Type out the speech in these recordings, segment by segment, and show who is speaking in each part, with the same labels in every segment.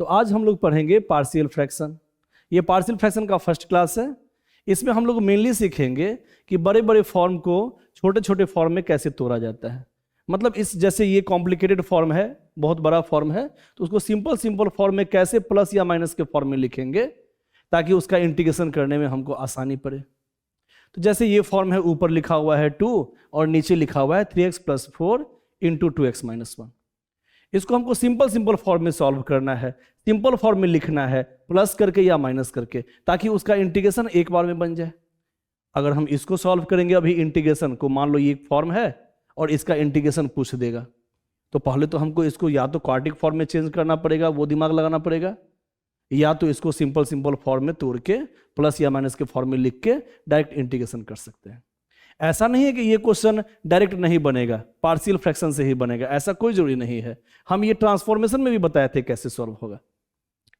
Speaker 1: तो आज हम लोग पढ़ेंगे पार्शियल फ्रैक्शन। ये पार्शियल फ्रैक्शन का फर्स्ट क्लास है। इसमें हम लोग मेनली सीखेंगे कि बड़े बड़े फॉर्म को छोटे छोटे फॉर्म में कैसे तोड़ा जाता है। मतलब इस जैसे ये कॉम्प्लिकेटेड फॉर्म है, बहुत बड़ा फॉर्म है, तो उसको सिंपल सिंपल फॉर्म में कैसे प्लस या माइनस के फॉर्म में लिखेंगे ताकि उसका इंटीग्रेशन करने में हमको आसानी पड़े। तो जैसे ये फॉर्म है, ऊपर लिखा हुआ है 2 और नीचे लिखा हुआ है 3x + 4 × 2x - 1। इसको हमको सिंपल सिंपल फॉर्म में सॉल्व करना है, सिंपल फॉर्म में लिखना है, प्लस करके या माइनस करके, ताकि उसका इंटीग्रेशन एक बार में बन जाए। अगर हम इसको सॉल्व करेंगे अभी इंटीग्रेशन को, मान लो ये एक फॉर्म है और इसका इंटीग्रेशन पूछ देगा, तो पहले तो हमको इसको या तो क्वाड्रेटिक फॉर्म में चेंज करना पड़ेगा, वो दिमाग लगाना पड़ेगा, या तो इसको सिंपल सिंपल फॉर्म में तोड़ के प्लस या माइनस के फॉर्म में लिख के डायरेक्ट इंटीग्रेशन कर सकते हैं। ऐसा नहीं है कि ये क्वेश्चन डायरेक्ट नहीं बनेगा, पार्शियल फ्रैक्शन से ही बनेगा, ऐसा कोई जरूरी नहीं है। हम ये ट्रांसफॉर्मेशन में भी बताए थे कैसे सॉल्व होगा,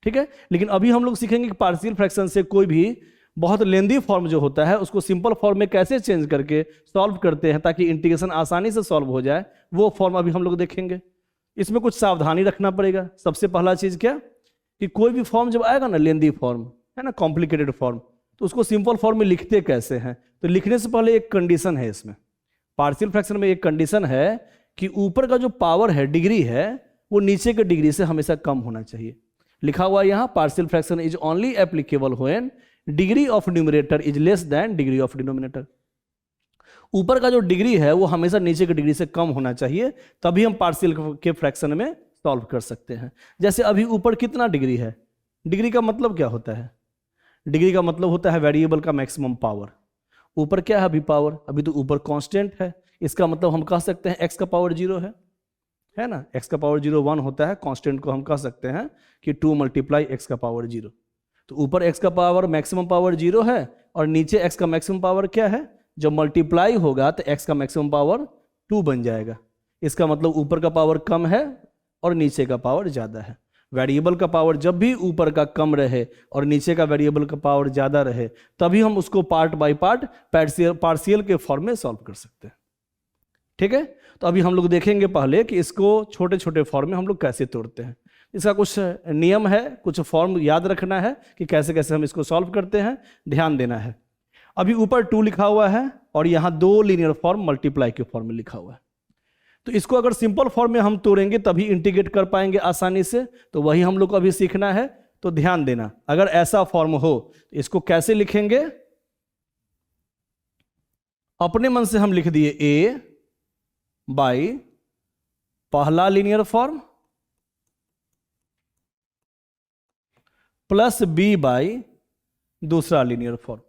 Speaker 1: ठीक है। लेकिन अभी हम लोग सीखेंगे कि पार्शियल फ्रैक्शन से कोई भी बहुत लेंदी फॉर्म जो होता है उसको सिंपल फॉर्म में कैसे चेंज करके सॉल्व करते हैं ताकि इंटीग्रेशन आसानी से सॉल्व हो जाए, वो फॉर्म अभी हम लोग देखेंगे। इसमें कुछ सावधानी रखना पड़ेगा। सबसे पहला चीज क्या कि कोई भी फॉर्म जब आएगा ना, लेंदी फॉर्म है ना, कॉम्प्लिकेटेड फॉर्म, तो उसको सिंपल फॉर्म में लिखते कैसे हैं। तो लिखने से पहले एक कंडीशन है इसमें, पार्शियल फ्रैक्शन में एक कंडीशन है कि ऊपर का जो पावर है, डिग्री है, वो नीचे के डिग्री से हमेशा कम होना चाहिए। लिखा हुआ यहां, partial fraction is only applicable when degree of numerator is less than degree of denominator. ऊपर का जो डिग्री है वो हमेशा नीचे के डिग्री से कम होना चाहिए, तभी हम पार्शियल के फ्रैक्शन में सॉल्व कर सकते हैं। जैसे अभी ऊपर कितना डिग्री है, डिग्री का मतलब क्या होता है? डिग्री का मतलब होता है वेरिएबल का मैक्सिमम पावर। ऊपर क्या है अभी पावर? अभी तो ऊपर कांस्टेंट है, इसका मतलब हम कह सकते हैं x का पावर 0 है ना। x का पावर 0 1 होता है, कांस्टेंट को हम कह सकते हैं कि 2 × x का पावर 0। तो ऊपर x का पावर मैक्सिमम पावर 0 है और नीचे x का मैक्सिमम पावर क्या है? जब मल्टीप्लाई होगा तो x का मैक्सिमम पावर 2 बन जाएगा। इसका मतलब ऊपर का पावर कम है और नीचे का पावर ज्यादा है। वेरिएबल का पावर जब भी ऊपर का कम रहे और नीचे का वेरिएबल का पावर ज्यादा रहे, तभी हम उसको पार्ट बाय पार्ट पार्शियल के फॉर्म में सॉल्व कर सकते हैं, ठीक है। तो अभी हम लोग देखेंगे पहले कि इसको छोटे छोटे फॉर्म में हम लोग कैसे तोड़ते हैं। इसका कुछ नियम है, कुछ फॉर्म याद रखना है कि कैसे कैसे हम इसको सॉल्व करते हैं, ध्यान देना है। अभी ऊपर 2 लिखा हुआ है और यहाँ 2 लीनियर फॉर्म मल्टीप्लाई के फॉर्म में लिखा हुआ है। तो इसको अगर सिंपल फॉर्म में हम तोड़ेंगे तभी इंटीग्रेट कर पाएंगे आसानी से, तो वही हम लोग को अभी सीखना है। तो ध्यान देना, अगर ऐसा फॉर्म हो तो इसको कैसे लिखेंगे? अपने मन से हम लिख दिए a बाई पहला linear form plus b by दूसरा लीनियर फॉर्म,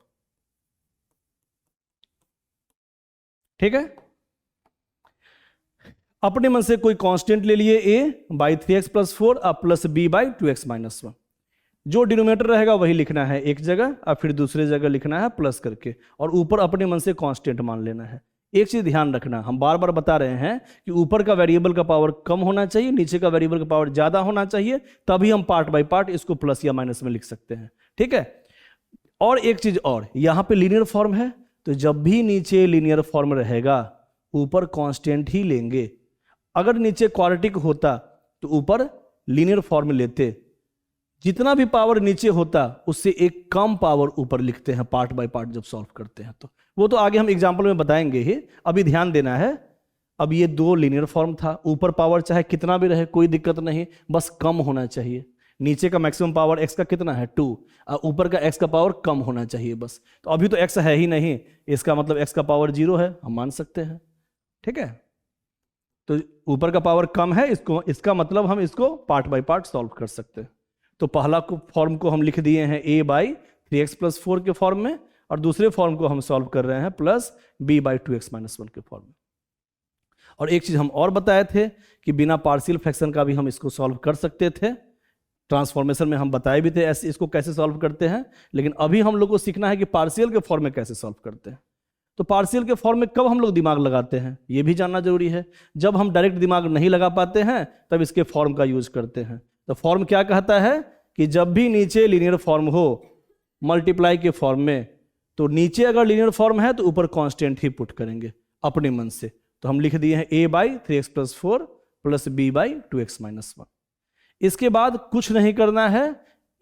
Speaker 1: ठीक है। अपने मन से कोई कांस्टेंट ले लिए a बाई 3x + 4 और प्लस b बाई 2x - 1। जो डिनोमिनेटर रहेगा वही लिखना है एक जगह और फिर दूसरे जगह लिखना है प्लस करके, और ऊपर अपने मन से कांस्टेंट मान लेना है। एक चीज ध्यान रखना, हम बार बार बता रहे हैं कि ऊपर का वेरिएबल का पावर कम होना चाहिए, नीचे का वेरिएबल का पावर ज्यादा होना चाहिए, तभी हम पार्ट बाय पार्ट इसको प्लस या माइनस में लिख सकते हैं, ठीक है। और एक चीज और, यहां पे लीनियर फॉर्म है, तो जब भी नीचे लीनियर फॉर्म रहेगा ऊपर कांस्टेंट ही लेंगे। अगर नीचे क्वाड्रेटिक होता तो ऊपर लीनियर फॉर्म लेते, जितना भी पावर नीचे होता उससे एक कम पावर ऊपर लिखते हैं पार्ट बाय पार्ट जब सॉल्व करते हैं। तो वो तो आगे हम एग्जांपल में बताएंगे ही, अभी ध्यान देना है। अब ये 2 लीनियर फॉर्म था, ऊपर पावर चाहे कितना भी रहे कोई दिक्कत नहीं, बस कम होना चाहिए। नीचे का मैक्सिमम पावर x का कितना है 2, और ऊपर का x का पावर कम होना चाहिए बस। तो अभी तो x है ही नहीं, इसका मतलब x का पावर 0 है, हम मान सकते हैं, ठीक है। तो ऊपर का पावर कम है, इसका मतलब हम इसको पार्ट बाय पार्ट सॉल्व कर सकते हैं। तो पहला फॉर्म को हम लिख दिए हैं a बाई 3x + 4 के फॉर्म में, और दूसरे फॉर्म को हम सॉल्व कर रहे हैं प्लस b बाई 2x - 1 के फॉर्म में। और एक चीज हम और बताए थे कि बिना पार्शियल फ्रैक्शन का भी हम इसको सॉल्व कर सकते थे। ट्रांसफॉर्मेशन में हम बताए भी थे ऐसे इसको कैसे सॉल्व करते हैं, लेकिन अभी हम लोग को सीखना है कि पार्शियल के फॉर्म में कैसे सॉल्व करते हैं। तो पार्शियल के फॉर्म में कब हम लोग दिमाग लगाते हैं ये भी जानना जरूरी है। जब हम डायरेक्ट दिमाग नहीं लगा पाते हैं तब इसके फॉर्म का यूज करते हैं। तो फॉर्म क्या कहता है कि जब भी नीचे लीनियर फॉर्म हो मल्टीप्लाई के फॉर्म में, तो नीचे अगर लीनियर फॉर्म है तो ऊपर कांस्टेंट ही पुट करेंगे अपने मन से। तो हम लिख दिए हैं a by 3x + 4 plus b by 2x - 1। इसके बाद कुछ नहीं करना है,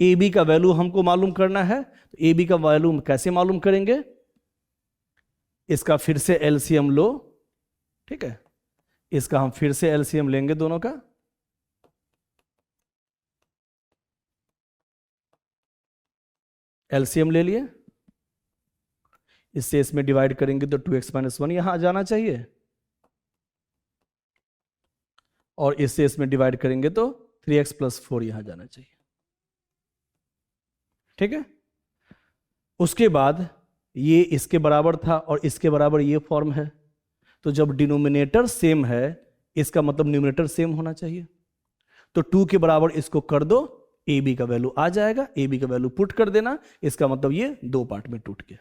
Speaker 1: ए बी का वैल्यू हमको मालूम करना है। तो ए बी का वैल्यू कैसे मालूम करेंगे, इसका फिर से एलसीएम लो, ठीक है, इसका हम फिर से एलसीएम लेंगे दोनों का। एलसीएम ले लिए, इससे इसमें डिवाइड करेंगे तो 2x - 1 यहां आ जाना चाहिए, और इससे इसमें डिवाइड करेंगे तो 3x + 4 यहां जाना चाहिए, ठीक है। उसके बाद ये इसके बराबर था और इसके बराबर ये फॉर्म है, तो जब डिनोमिनेटर सेम है इसका मतलब न्यूमरेटर सेम होना चाहिए। तो 2 के बराबर इसको कर दो, ए बी का वैल्यू आ जाएगा, ए बी का वैल्यू पुट कर देना, इसका मतलब ये 2 पार्ट में टूट गया,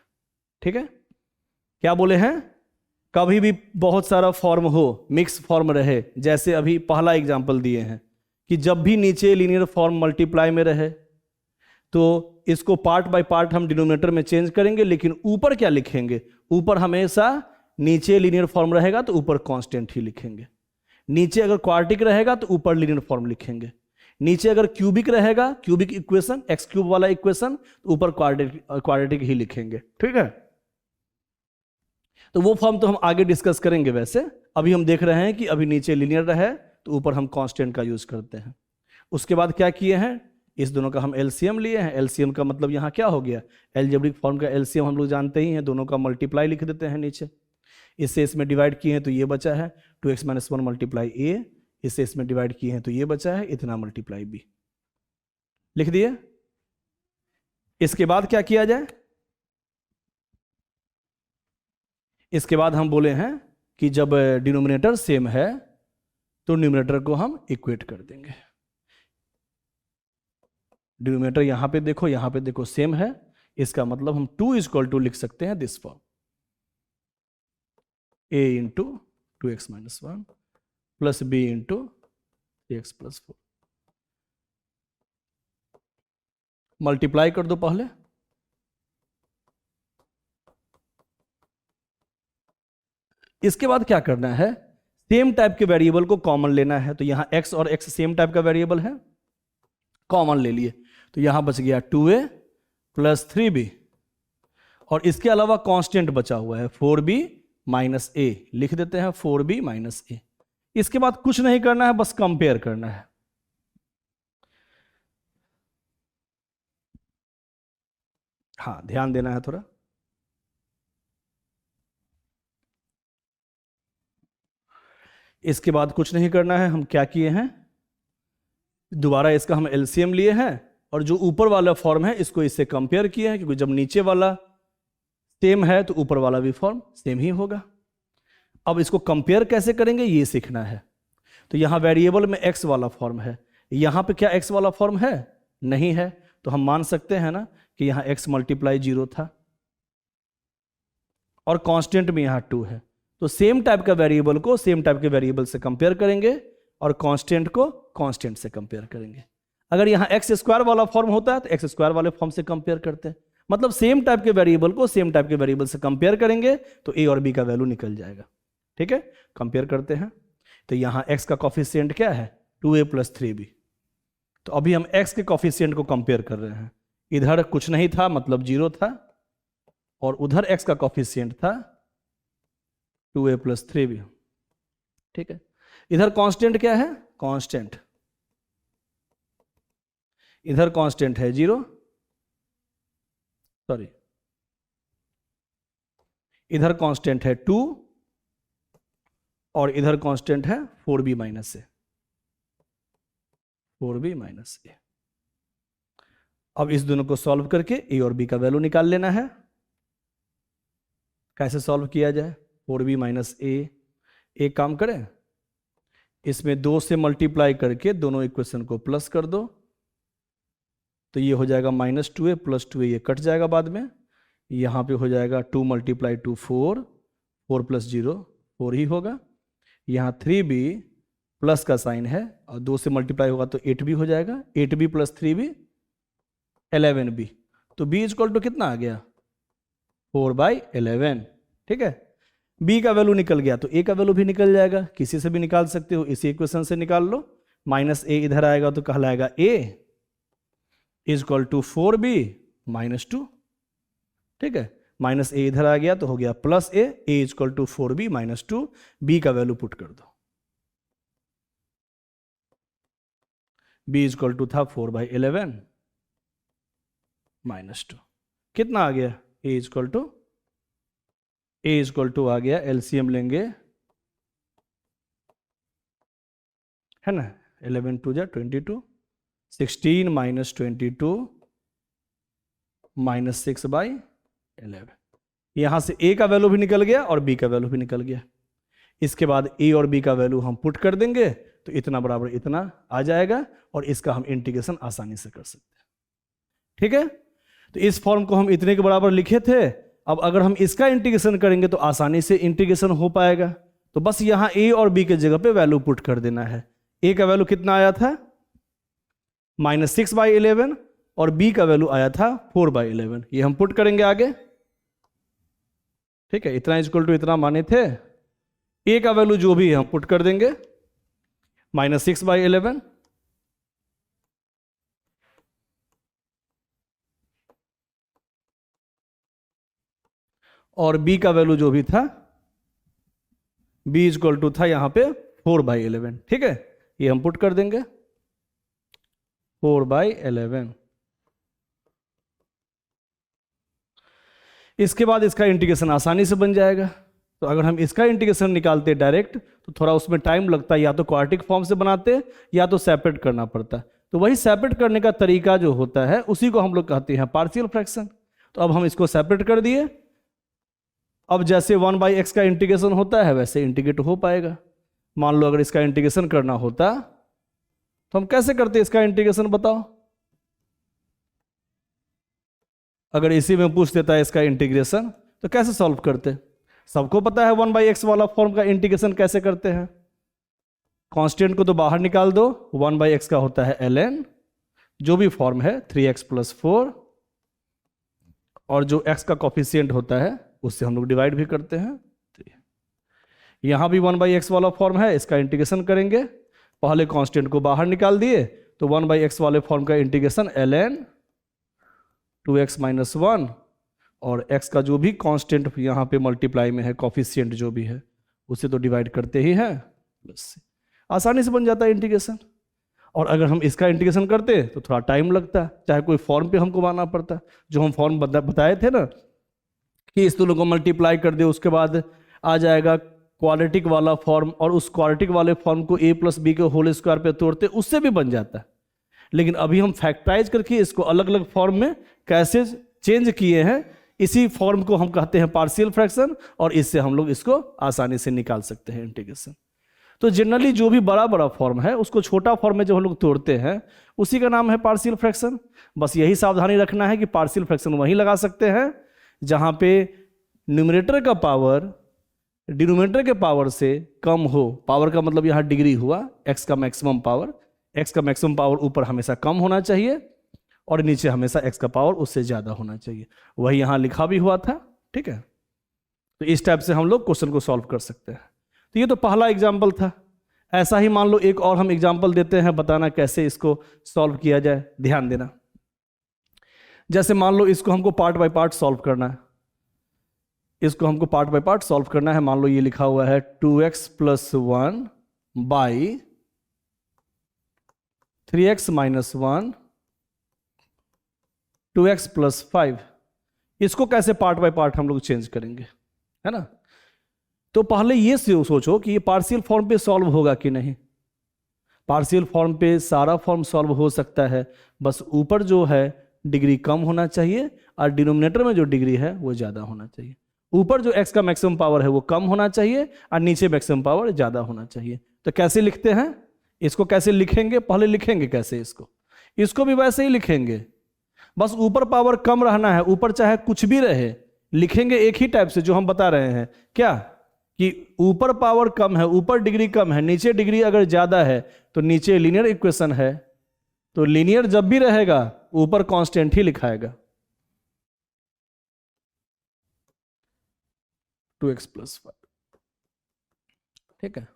Speaker 1: ठीक है। क्या बोले हैं, कभी भी बहुत सारा फॉर्म हो, मिक्स फॉर्म रहे, जैसे अभी पहला एग्जांपल दिए हैं कि जब भी नीचे लीनियर फॉर्म मल्टीप्लाई में रहे तो इसको पार्ट बाय पार्ट हम डिनोमिनेटर में चेंज करेंगे, लेकिन ऊपर क्या लिखेंगे, ऊपर हमेशा नीचे लीनियर फॉर्म रहेगा तो ऊपर कांस्टेंट ही लिखेंगे, नीचे अगर क्वाड्रेटिक रहेगा तो ऊपर लीनियर फॉर्म लिखेंगे, नीचे अगर क्यूबिक रहेगा, क्यूबिक इक्वेशन x³ वाला इक्वेशन, तो ऊपर क्वाड्रेटिक ही लिखेंगे, ठीक है। तो वो फॉर्म तो हम आगे डिस्कस करेंगे, वैसे अभी हम देख रहे हैं कि अभी नीचे लीनियर रहे तो ऊपर हम कांस्टेंट का यूज करते हैं। उसके बाद क्या किए हैं, इस दोनों का हम एलसीएम लिए हैं। एलसीएम का मतलब यहाँ क्या हो गया, अलजेब्रिक फॉर्म का एलसीएम हम लोग जानते ही हैं, दोनों का मल्टीप्लाई लिख देते हैं नीचे, इससे इसमें डिवाइड किए हैं तो ये बचा है 2x - 1 × a, इससे इसमें डिवाइड किए हैं तो ये बचा है इतना × b, लिख दिए। इसके बाद क्या किया जाए, इसके बाद हम बोले हैं कि जब डिनोमिनेटर सेम है तो न्यूमरेटर को हम इक्वेट कर देंगे। डिनोमिनेटर यहां पे देखो, यहां पे देखो सेम है, इसका मतलब हम 2 = लिख सकते हैं this form, a × 2x - 1 + b × 3x + 4। Multiply कर दो पहले, इसके बाद क्या करना है, सेम टाइप के वेरिएबल को कॉमन लेना है। तो यहां x और x सेम टाइप का वेरिएबल है, कॉमन ले लिए, तो यहां बच गया 2a + 3b, और इसके अलावा कांस्टेंट बचा हुआ है 4b - a, लिख देते हैं 4b - a। इसके बाद कुछ नहीं करना है, बस कंपेयर करना है। हाँ, ध्यान देना है थोड़ा। इसके बाद कुछ नहीं करना है, हम क्या किए हैं, दोबारा इसका हम एलसीएम लिए हैं और जो ऊपर वाला फॉर्म है इसको इससे कंपेयर किए हैं, क्योंकि जब नीचे वाला सेम है तो ऊपर वाला भी फॉर्म सेम ही होगा। अब इसको कंपेयर कैसे करेंगे ये सीखना है। तो यहां वेरिएबल में x वाला फॉर्म है, यहां पे क्या x वाला फॉर्म है, नहीं है, तो हम मान सकते हैं ना कि यहां x × 0 था और कांस्टेंट में यहां 2 है। तो सेम टाइप का वेरिएबल को सेम टाइप के वेरिएबल से कंपेयर करेंगे और कांस्टेंट को कांस्टेंट से कंपेयर करेंगे। अगर यहां x² वाला फॉर्म होता है तो x² वाले फॉर्म से कंपेयर करते हैं, मतलब सेम टाइप के वेरिएबल को सेम टाइप के वेरिएबल से कंपेयर करेंगे तो a और b का वैल्यू निकल जाएगा, ठीक है। कंपेयर करते हैं, तो यहां x का कॉफिशिएंट क्या है, 2a + 3b। तो अभी हम x के कॉफिशिएंट को कंपेयर कर रहे हैं, इधर कुछ नहीं था मतलब 0 था, और उधर x का कॉफिशिएंट था 2a + 3b, ठीक है। इधर कांस्टेंट क्या है, कांस्टेंट, इधर कांस्टेंट है 0, सॉरी, इधर कांस्टेंट है 2 और इधर कांस्टेंट है 4b - a, 4b - a। अब इस दोनों को सॉल्व करके a और b का वैल्यू निकाल लेना है। कैसे सॉल्व किया जाए, 4b - a, एक काम करें, इसमें 2 से मल्टीप्लाई करके दोनों इक्वेशन को प्लस कर दो, तो ये हो जाएगा -2a + 2a, ये कट जाएगा बाद में, यहाँ पे हो जाएगा 2 × 2 4, 4 + 0 4 ही होगा, यहाँ 3b प्लस का साइन है और 2 से मल्टीप्लाई होगा तो 8b हो जाएगा, 8b + 3b 11b, तो b = कितना आ गया, 4/11, ठीक है। b का वैल्यू निकल गया तो a का वैल्यू भी निकल जाएगा, किसी से भी निकाल सकते हो, इसी इक्वेशन से निकाल लो, माइनस ए इधर आएगा तो कहलाएगा a is equal to 4b minus 2। ठीक है, माइनस ए इधर आ गया तो हो गया plus A is equal to 4b minus 2। B का वैल्यू पुट कर दो, b इज इक्वल टू था 4/11 माइनस 2। कितना आ गया? ए इज इक्वल टू आ गया, एलसीएम लेंगे है ना, 11 2 जा 22, 16 माइनस 22 माइनस 6/11। यहां से ए का वैल्यू भी निकल गया और बी का वैल्यू भी निकल गया। इसके बाद ए और बी का वैल्यू हम पुट कर देंगे तो इतना बराबर इतना आ जाएगा और इसका हम इंटीग्रेशन आसानी से कर सकते हैं। ठीक है, तो इस फॉर्म को हम इतने के बराबर लिखे थे। अब अगर हम इसका इंटीग्रेशन करेंगे तो आसानी से इंटीग्रेशन हो पाएगा। तो बस यहां ए और बी के जगह पे वैल्यू पुट कर देना है। ए का वैल्यू कितना आया था? -6/11 और बी का वैल्यू आया था 4/11। ये हम पुट करेंगे आगे। ठीक है, इतना इक्वल टू इतना माने थे। ए का वैल्यू जो भी है हम पुट कर देंगे, -6/11 और बी का वैल्यू जो भी था, बी इक्वल टू था यहां पे 4/11। ठीक है, ये हम पुट कर देंगे 4/11। इसके बाद इसका इंटीग्रेशन आसानी से बन जाएगा। तो अगर हम इसका इंटीग्रेशन निकालते डायरेक्ट तो थोड़ा उसमें टाइम लगता है, या तो क्वाड्रेटिक फॉर्म से बनाते या तो सेपरेट करना पड़ता है। तो वही सेपरेट करने का तरीका जो होता है उसी को हम लोग कहते हैं पार्शियल फ्रैक्शन। तो अब हम इसको सेपरेट कर दिए। अब जैसे 1/x का इंटीग्रेशन होता है वैसे इंटीग्रेट हो पाएगा। मान लो अगर इसका इंटीग्रेशन करना होता तो हम कैसे करते इसका इंटीग्रेशन बताओ? अगर इसी में पूछ देता है इसका इंटीग्रेशन तो कैसे सॉल्व करते? सबको पता है 1/x वाला फॉर्म का इंटीग्रेशन कैसे करते हैं। कांस्टेंट को तो बाहर निकाल दो, 1/x का होता है ln, जो भी फॉर्म है 3x + 4, और जो x का कॉफिशिएंट होता है उससे हम लोग डिवाइड भी करते हैं। यहां भी 1/x वाला फॉर्म है, इसका इंटीग्रेशन करेंगे। पहले कांस्टेंट को बाहर निकाल दिए तो 1/x वाले फॉर्म का इंटीग्रेशन ln 2x - 1 और x का जो भी कांस्टेंट यहाँ पे मल्टीप्लाई में है, कॉफिशिएंट जो भी है, उसे तो डिवाइड करते ही हैं, बस आसानी से बन जाता है इंटीग्रेशन। और अगर हम इसका इंटीग्रेशन करते तो थोड़ा टाइम लगता, चाहे कोई फॉर्म पे हमको बनाना पड़ता। जो हम फॉर्म बताए थे ना कि इस दोनों को मल्टीप्लाई कर दे, उसके बाद आ जाएगा क्वाड्रेटिक वाला फॉर्म, और उस क्वाड्रेटिक वाले फॉर्म को a + b के होल स्क्वायर पे तोड़ते, उससे भी बन जाता है। लेकिन अभी हम फैक्टराइज करके इसको अलग अलग फॉर्म में कैसे चेंज किए हैं, इसी फॉर्म को हम कहते हैं पार्शियल फ्रैक्शन, और इससे हम लोग इसको आसानी से निकाल सकते हैं इंटीग्रेशन। तो जनरली जो भी बड़ा बड़ा फॉर्म है उसको छोटा फॉर्म में जब हम लोग तोड़ते हैं उसी का नाम है पार्शियल फ्रैक्शन। बस यही सावधानी रखना है कि पार्शियल फ्रैक्शन वहीं लगा सकते हैं जहां पे न्यूमरेटर का पावर डिनोमिनेटर के पावर से कम हो। पावर का मतलब यहाँ डिग्री हुआ, एक्स का मैक्सिमम पावर। एक्स का मैक्सिमम पावर ऊपर हमेशा कम होना चाहिए और नीचे हमेशा एक्स का पावर उससे ज़्यादा होना चाहिए। वही यहाँ लिखा भी हुआ था। ठीक है, तो इस टाइप से हम लोग क्वेश्चन को सॉल्व कर सकते हैं। तो ये तो पहला एग्जाम्पल था। ऐसा ही मान लो एक और हम एग्जाम्पल देते हैं, बताना कैसे इसको सॉल्व किया जाए। ध्यान देना, जैसे मान लो इसको हमको पार्ट बाय पार्ट सॉल्व करना है। इसको हमको पार्ट बाय पार्ट सॉल्व करना है। मान लो ये लिखा हुआ है 2x + 1 / 3x - 1 2x + 5। इसको कैसे पार्ट बाय पार्ट हम लोग चेंज करेंगे, है ना? तो पहले ये सोचो कि ये पार्शियल फॉर्म पे सॉल्व होगा कि नहीं। पार्शियल फॉर्म पे सारा फॉर्म सॉल्व हो सकता है, बस ऊपर जो है डिग्री कम होना चाहिए और डिनोमिनेटर में जो डिग्री है वो ज़्यादा होना चाहिए। ऊपर जो x का मैक्सिमम पावर है वो कम होना चाहिए और नीचे मैक्सिमम पावर ज़्यादा होना चाहिए। तो कैसे लिखते हैं इसको, कैसे लिखेंगे? पहले लिखेंगे कैसे इसको भी वैसे ही लिखेंगे, बस ऊपर पावर कम रहना है। ऊपर चाहे कुछ भी रहे, लिखेंगे एक ही टाइप से जो हम बता रहे हैं। क्या कि ऊपर पावर कम है, ऊपर डिग्री कम है, नीचे डिग्री अगर ज़्यादा है तो नीचे लीनियर इक्वेशन है, तो लीनियर जब भी रहेगा ऊपर कांस्टेंट ही लिखाएगा। 2x + 5। ठीक है,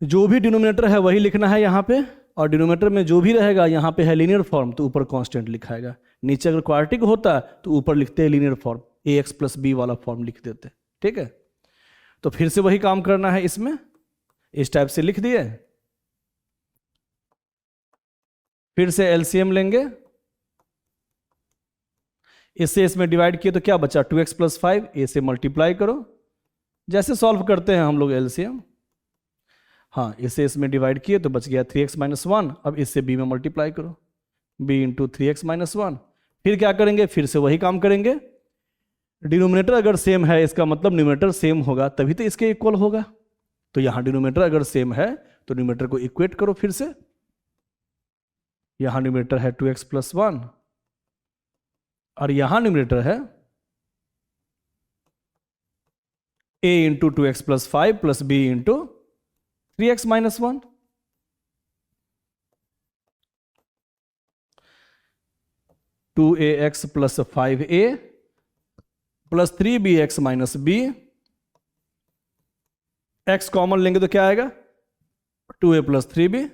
Speaker 1: जो भी डिनोमिनेटर है वही लिखना है यहाँ पे, और डिनोमिनेटर में जो भी रहेगा यहाँ पे है लीनियर फॉर्म तो ऊपर कांस्टेंट लिखाएगा। नीचे अगर क्वाड्रेटिक होता तो ऊपर लिखते हैं linear form, ax plus B वाला फॉर्म लिख देते। ठीक है, तो फिर से वही काम करना है, इसमें इस टाइप से लिख दिए। फिर से एलसीएम लेंगे, इससे इसमें डिवाइड किए तो क्या बचा 2x प्लस 5, ए से मल्टीप्लाई करो, जैसे सॉल्व करते हैं हम लोग एलसीएम। हाँ, इसे इसमें डिवाइड किए तो बच गया 3x माइनस 1। अब इससे b में मल्टीप्लाई करो, b इंटू 3x माइनस 1। फिर क्या करेंगे, फिर से वही काम करेंगे। डिनोमिनेटर अगर सेम है इसका मतलब न्यूमरेटर सेम होगा, तभी तो इसके इक्वल होगा। तो यहां डिनोमिनेटर अगर सेम है तो न्यूमरेटर को इक्वेट करो। फिर से यहां न्यूमरेटर है 2x प्लस 1 और यहां न्यूमरेटर है a into 2x plus 5 plus b into 3x minus 1। Two A X plus 5a plus 3bx minus b। x common लेंगे तो क्या आएगा 2a plus 3b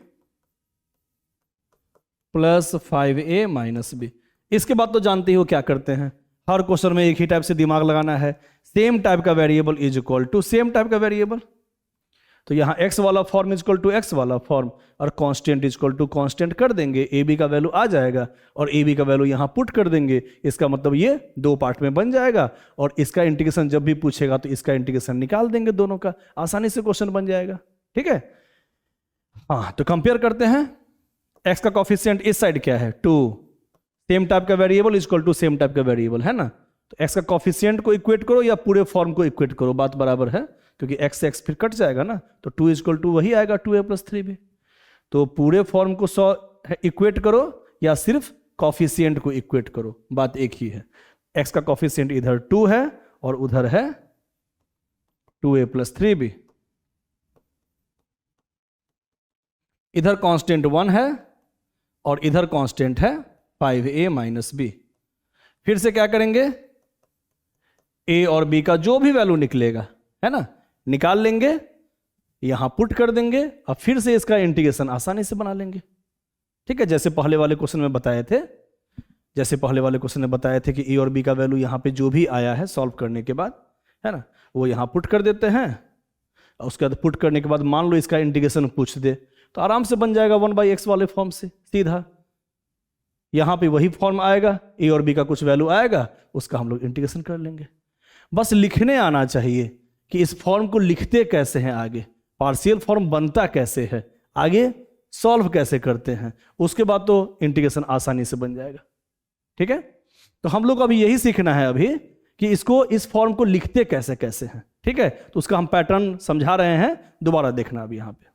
Speaker 1: plus 5a minus b। इसके बाद तो जानते ही हो क्या करते हैं, हर क्वेश्चन में एक ही टाइप से दिमाग लगाना है। सेम टाइप का variable is equal to same type का वेरिएबल। तो यहां x वाला form is equal to x वाला फॉर्म और constant is equal to constant कर देंगे, ए बी का वैल्यू आ जाएगा और ए बी का वैल्यू यहां पुट कर देंगे। इसका मतलब ये दो पार्ट में बन जाएगा और इसका इंटीग्रेशन जब भी पूछेगा तो इसका इंटीग्रेशन निकाल देंगे, दोनों का आसानी से क्वेश्चन बन जाएगा। ठीक है, हाँ तो कंपेयर करते हैं। x का कॉफिशिएंट इस साइड क्या है 2, सेम टाइप का variable is equal to same type का वेरिएबल है ना। तो x का कॉफिशिएंट को इक्वेट करो या पूरे फॉर्म को इक्वेट करो, बात बराबर है, क्योंकि x से x फिर कट जाएगा ना। तो 2 इज इक्वल टू वही आएगा 2a प्लस 3b। तो पूरे फॉर्म को इक्वेट करो या सिर्फ कॉफिशिएंट को इक्वेट करो, बात एक ही है। x का कॉफिशिएंट इधर 2 है और उधर है 2a प्लस 3b। इधर कांस्टेंट 1 है और इधर कांस्टेंट है 5a माइनस b। फिर से क्या करेंगे, a और b का जो भी वैल्यू निकलेगा है ना निकाल लेंगे, यहां पुट कर देंगे और फिर से इसका इंटीग्रेशन आसानी से बना लेंगे। ठीक है, जैसे पहले वाले क्वेश्चन में बताए थे, कि a और b का वैल्यू यहां पे जो भी आया है सॉल्व करने के बाद है ना वो यहां पुट कर देते हैं। और उसके बाद पुट करने के बाद मान लो इसका इंटीग्रेशन पूछ दे तो आराम से बन जाएगा 1/x वाले फॉर्म से सीधा। यहां पे वही फॉर्म आएगा, a और b का कुछ वैल्यू आएगा, उसका हम लोग इंटीग्रेशन कर लेंगे। बस लिखने आना चाहिए कि इस फॉर्म को लिखते कैसे हैं, आगे पार्शियल फॉर्म बनता कैसे है, आगे सॉल्व कैसे करते हैं, उसके बाद तो इंटीग्रेशन आसानी से बन जाएगा। ठीक है, तो हम लोग अभी यही सीखना है अभी कि इसको इस फॉर्म को लिखते कैसे कैसे हैं। ठीक है, तो उसका हम पैटर्न समझा रहे हैं, दोबारा देखना अभी यहां पे।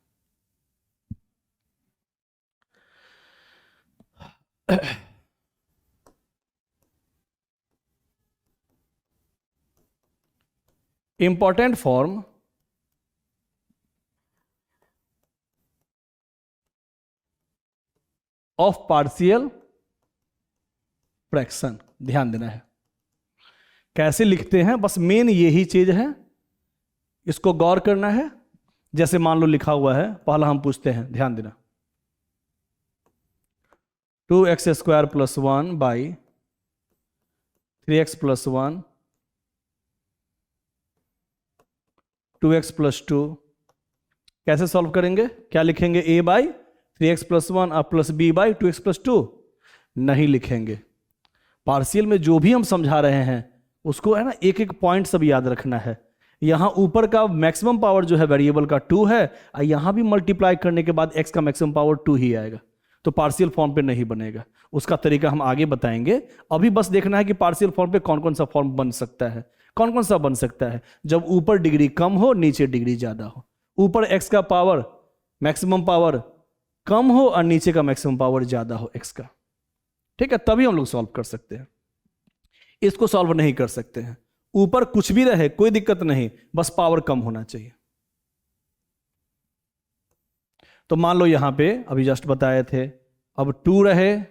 Speaker 1: Important form of partial fraction, ध्यान देना है कैसे लिखते हैं, बस मेन यही चीज है, इसको गौर करना है। जैसे मान लो लिखा हुआ है, पहला हम पूछते हैं, ध्यान देना, 2x square plus 1 by 3x plus 1 2x plus 2। कैसे सॉल्व करेंगे, क्या लिखेंगे, a बाई 3x प्लस 1 और plus b by 2x plus 2 नहीं लिखेंगे। पार्शियल में जो भी हम समझा रहे हैं उसको है ना एक एक पॉइंट सब याद रखना है। यहां ऊपर का मैक्सिमम पावर जो है वेरिएबल का 2 है और यहां भी मल्टीप्लाई करने के बाद x का मैक्सिमम पावर 2 ही आएगा, तो पार्शियल फॉर्म पे नहीं बनेगा। उसका तरीका हम आगे बताएंगे, अभी बस देखना है कि पार्शियल फॉर्म पे कौन कौन सा फॉर्म बन सकता है। कौन कौन सा बन सकता है, जब ऊपर डिग्री कम हो नीचे डिग्री ज्यादा हो, ऊपर x का पावर मैक्सिमम पावर कम हो और नीचे का मैक्सिमम पावर ज्यादा हो x का। ठीक है, तभी हम लोग सॉल्व कर सकते हैं, इसको सॉल्व नहीं कर सकते हैं। ऊपर कुछ भी रहे कोई दिक्कत नहीं, बस पावर कम होना चाहिए। तो मान लो यहां पे अभी जस्ट बताए थे, अब 2 रहे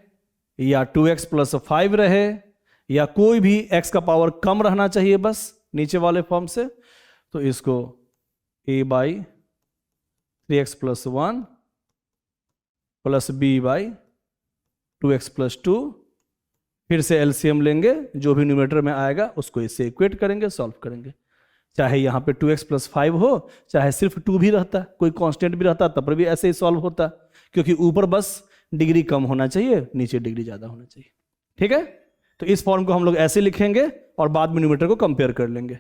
Speaker 1: या 2x प्लस 5 रहे या कोई भी x का पावर कम रहना चाहिए बस नीचे वाले फॉर्म से, तो इसको a by 3x plus 1 plus B by 2x plus 2, फिर से एलसीएम लेंगे, जो भी न्यूमरेटर में आएगा उसको इससे इक्वेट करेंगे, सॉल्व करेंगे। चाहे यहाँ पे 2x प्लस 5 हो, चाहे सिर्फ 2 भी रहता, कोई कांस्टेंट भी रहता, तब पर भी ऐसे ही सॉल्व होता, क्योंकि ऊपर बस डिग्री कम होना चाहिए, नीचे डिग्री ज़्यादा होना चाहिए। ठीक है, तो इस फॉर्म को हम लोग ऐसे लिखेंगे और बाद में न्यूमरेटर को कंपेयर कर लेंगे।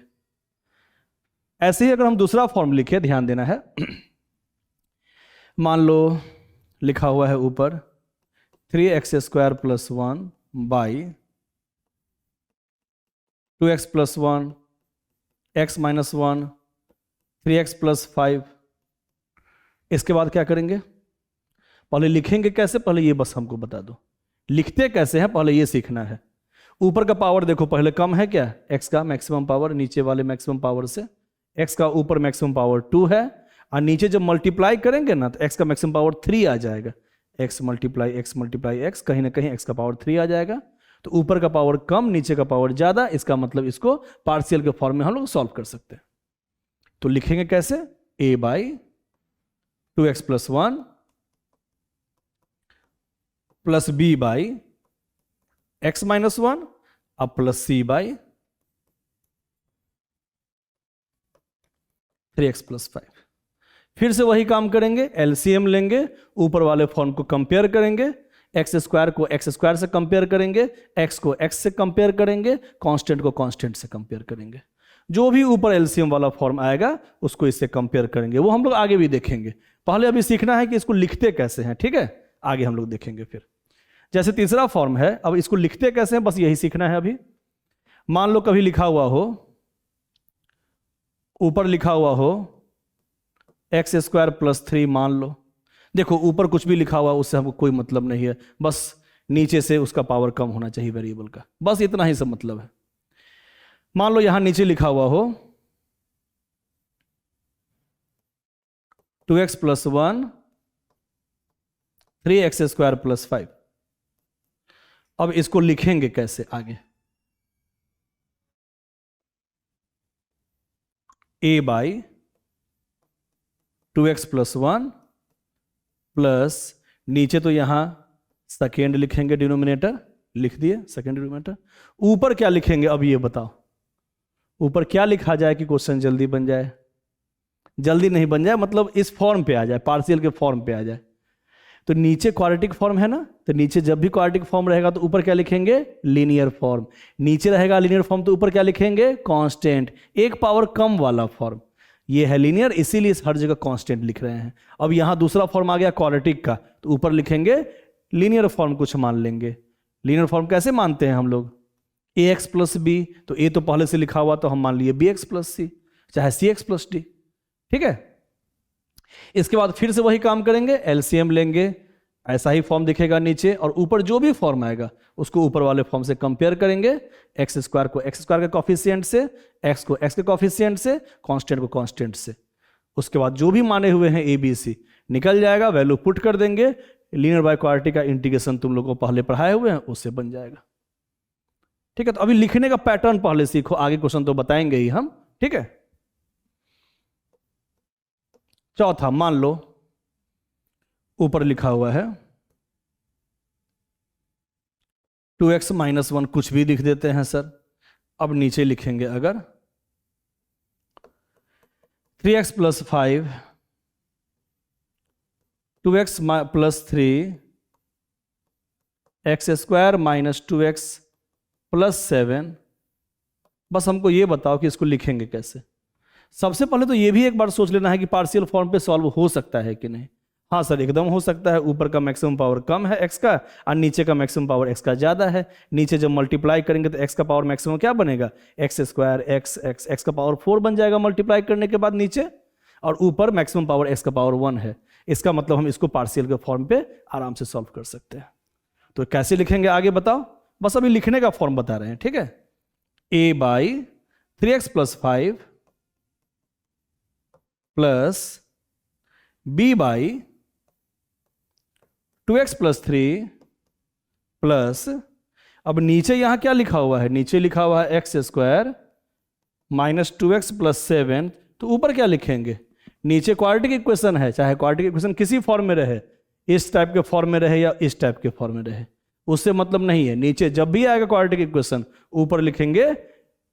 Speaker 1: ऐसे ही अगर हम दूसरा फॉर्म लिखे, ध्यान देना है, मान लो लिखा हुआ है ऊपर 3x square plus 1 by 2x plus 1 x minus 1 3x plus 5। इसके बाद क्या करेंगे, पहले लिखेंगे कैसे, पहले ये बस हमको बता दो, लिखते कैसे हैं पहले ये सीखना है। ऊपर का पावर देखो पहले कम है क्या, x का मैक्सिमम पावर नीचे वाले मैक्सिमम पावर से, x का ऊपर मैक्सिमम पावर 2 है, और नीचे जब मल्टीप्लाई करेंगे ना तो x का मैक्सिमम पावर 3 आ जाएगा, x मल्टीप्लाई x, कहीं ना कहीं x का पावर 3 आ जाएगा। तो ऊपर का पावर कम, नीचे का पावर ज्यादा, इसका मतलब इसको पार्शियल के फॉर्म में हम लोग सॉल्व कर सकते हैं। तो लिखेंगे कैसे, a by 2x plus 1 plus b by x minus 1 अब plus c by 3x plus 5। फिर से वही काम करेंगे, एलसीएम लेंगे, ऊपर वाले फॉर्म को कंपेयर करेंगे, एक्स स्क्वायर को एक्स स्क्वायर से कंपेयर करेंगे, एक्स को एक्स से कंपेयर करेंगे, कांस्टेंट को कांस्टेंट से कंपेयर करेंगे। जो भी ऊपर एलसीएम वाला फॉर्म आएगा उसको इससे कंपेयर करेंगे, वो हम लोग आगे भी देखेंगे। पहले अभी सीखना है कि इसको लिखते कैसे हैं, ठीक है, आगे हम लोग देखेंगे। फिर जैसे तीसरा फॉर्म है, अब इसको लिखते कैसे हैं बस यही सीखना है अभी। मान लो कभी लिखा हुआ हो, ऊपर लिखा हुआ हो एक्स स्क्वायर प्लस 3, मान लो, देखो ऊपर कुछ भी लिखा हुआ उससे हमको कोई मतलब नहीं है, बस नीचे से उसका पावर कम होना चाहिए वेरिएबल का, बस इतना ही सब मतलब है। मान लो यहां नीचे लिखा हुआ हो 2x plus 1 3x square plus 5। अब इसको लिखेंगे कैसे आगे, a by 2x plus 1 plus, नीचे तो यहां सेकेंड लिखेंगे, डिनोमिनेटर लिख दिए सेकेंड डिनोमिनेटर। ऊपर क्या लिखेंगे अब ये बताओ, ऊपर क्या लिखा जाए कि क्वेश्चन जल्दी बन जाए, जल्दी नहीं बन जाए मतलब इस फॉर्म पे आ जाए, पार्शियल के फॉर्म पे आ जाए। तो नीचे क्वाड्रेटिक फॉर्म है ना, तो नीचे जब भी क्वाड्रेटिक फॉर्म रहेगा तो ऊपर क्या लिखेंगे, लीनियर फॉर्म। नीचे रहेगा लीनियर फॉर्म तो ऊपर क्या लिखेंगे, कांस्टेंट, एक पावर कम वाला फॉर्म। ये है लीनियर, इसीलिए हर जगह कांस्टेंट लिख रहे हैं। अब यहां दूसरा फॉर्म आ गया क्वाड्रेटिक का, तो ऊपर लिखेंगे लीनियर फॉर्म कुछ मान लेंगे। लीनियर फॉर्म कैसे मानते हैं हम लोग, ax प्लस बी, तो a तो पहले से लिखा हुआ तो हम मान लिए bx प्लस सी, चाहे cx प्लस डी, ठीक है। इसके बाद फिर से वही काम करेंगे, एलसीएम लेंगे, ऐसा ही फॉर्म दिखेगा नीचे, और ऊपर जो भी फॉर्म आएगा उसको ऊपर वाले फॉर्म से कंपेयर करेंगे, एक्स स्क्वायर को एक्स स्क्वायर के कॉफिशिएंट से, एक्स को एक्स के कॉफिशिएंट से, कांस्टेंट को कांस्टेंट से। उसके बाद जो भी माने हुए हैं ए बी सी निकल जाएगा, वैल्यू पुट कर देंगे, लीनियर बाय क्वाड्रेटिक का इंटीग्रेशन तुम लोगों को पहले पढ़ाए हुए हैं उससे बन जाएगा, ठीक है। तो अभी लिखने का पैटर्न पहले सीखो, आगे क्वेश्चन तो बताएंगे ही हम, ठीक है। चौथा, मान लो ऊपर लिखा हुआ है 2x माइनस 1, कुछ भी लिख देते हैं सर। अब नीचे लिखेंगे अगर 3x plus 5 2x plus 3 x square minus 2x plus 7। बस हमको ये बताओ कि इसको लिखेंगे कैसे। सबसे पहले तो ये भी एक बार सोच लेना है कि पार्शियल फॉर्म पे सॉल्व हो सकता है कि नहीं। हाँ सर एकदम हो सकता है, ऊपर का मैक्सिमम पावर कम है x का और नीचे का मैक्सिमम पावर x का ज्यादा है। नीचे जब मल्टीप्लाई करेंगे तो x का पावर मैक्सिमम क्या बनेगा, एक्स स्क्वायर x का पावर 4 बन जाएगा मल्टीप्लाई करने के बाद नीचे, और ऊपर मैक्सिमम पावर x का पावर 1 है। इसका मतलब हम इसको पार्शियल के फॉर्म पे आराम से सॉल्व कर सकते हैं। तो कैसे लिखेंगे आगे बताओ, बस अभी लिखने का फॉर्म बता रहे हैं, ठीक है। a by 3x plus 5 plus b by 2x plus 3 plus, अब नीचे यहां क्या लिखा हुआ है, नीचे लिखा हुआ है x square minus 2x plus 7, तो ऊपर क्या लिखेंगे, नीचे क्वाड्रेटिक इक्वेशन है, चाहे क्वाड्रेटिक इक्वेशन किसी फॉर्म में रहे, इस टाइप के फॉर्म में रहे या इस टाइप के फॉर्म में रहे, उससे मतलब नहीं है। नीचे जब भी आएगा क्वाड्रेटिक इक्वेशन, ऊपर लिखेंगे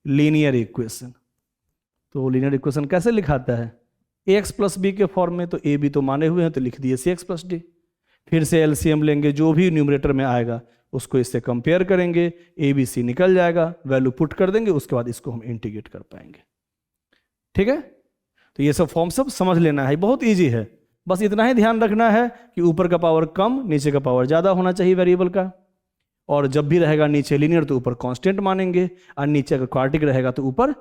Speaker 1: लीनियर इक्वेशन। तो लीनियर इक्वेशन कैसे लिखाता है? ax प्लस बी के फॉर्म में, तो ए बी तो माने हुए हैं, तो लिख दिए cx प्लस डी। फिर से एलसीएम लेंगे, जो भी न्यूमरेटर में आएगा उसको इससे कंपेयर करेंगे, ए बी सी निकल जाएगा, वैल्यू पुट कर देंगे, उसके बाद इसको हम इंटीग्रेट कर पाएंगे। ठीक है, तो ये सब फॉर्म सब समझ लेना है, बहुत ईजी है। बस इतना ही ध्यान रखना है कि ऊपर का पावर कम, नीचे का पावर ज़्यादा होना चाहिए वेरिएबल का। और जब भी रहेगा नीचे लीनियर तो ऊपर कांस्टेंट मानेंगे, और नीचे अगर क्वाड्रेटिक रहेगा तो ऊपर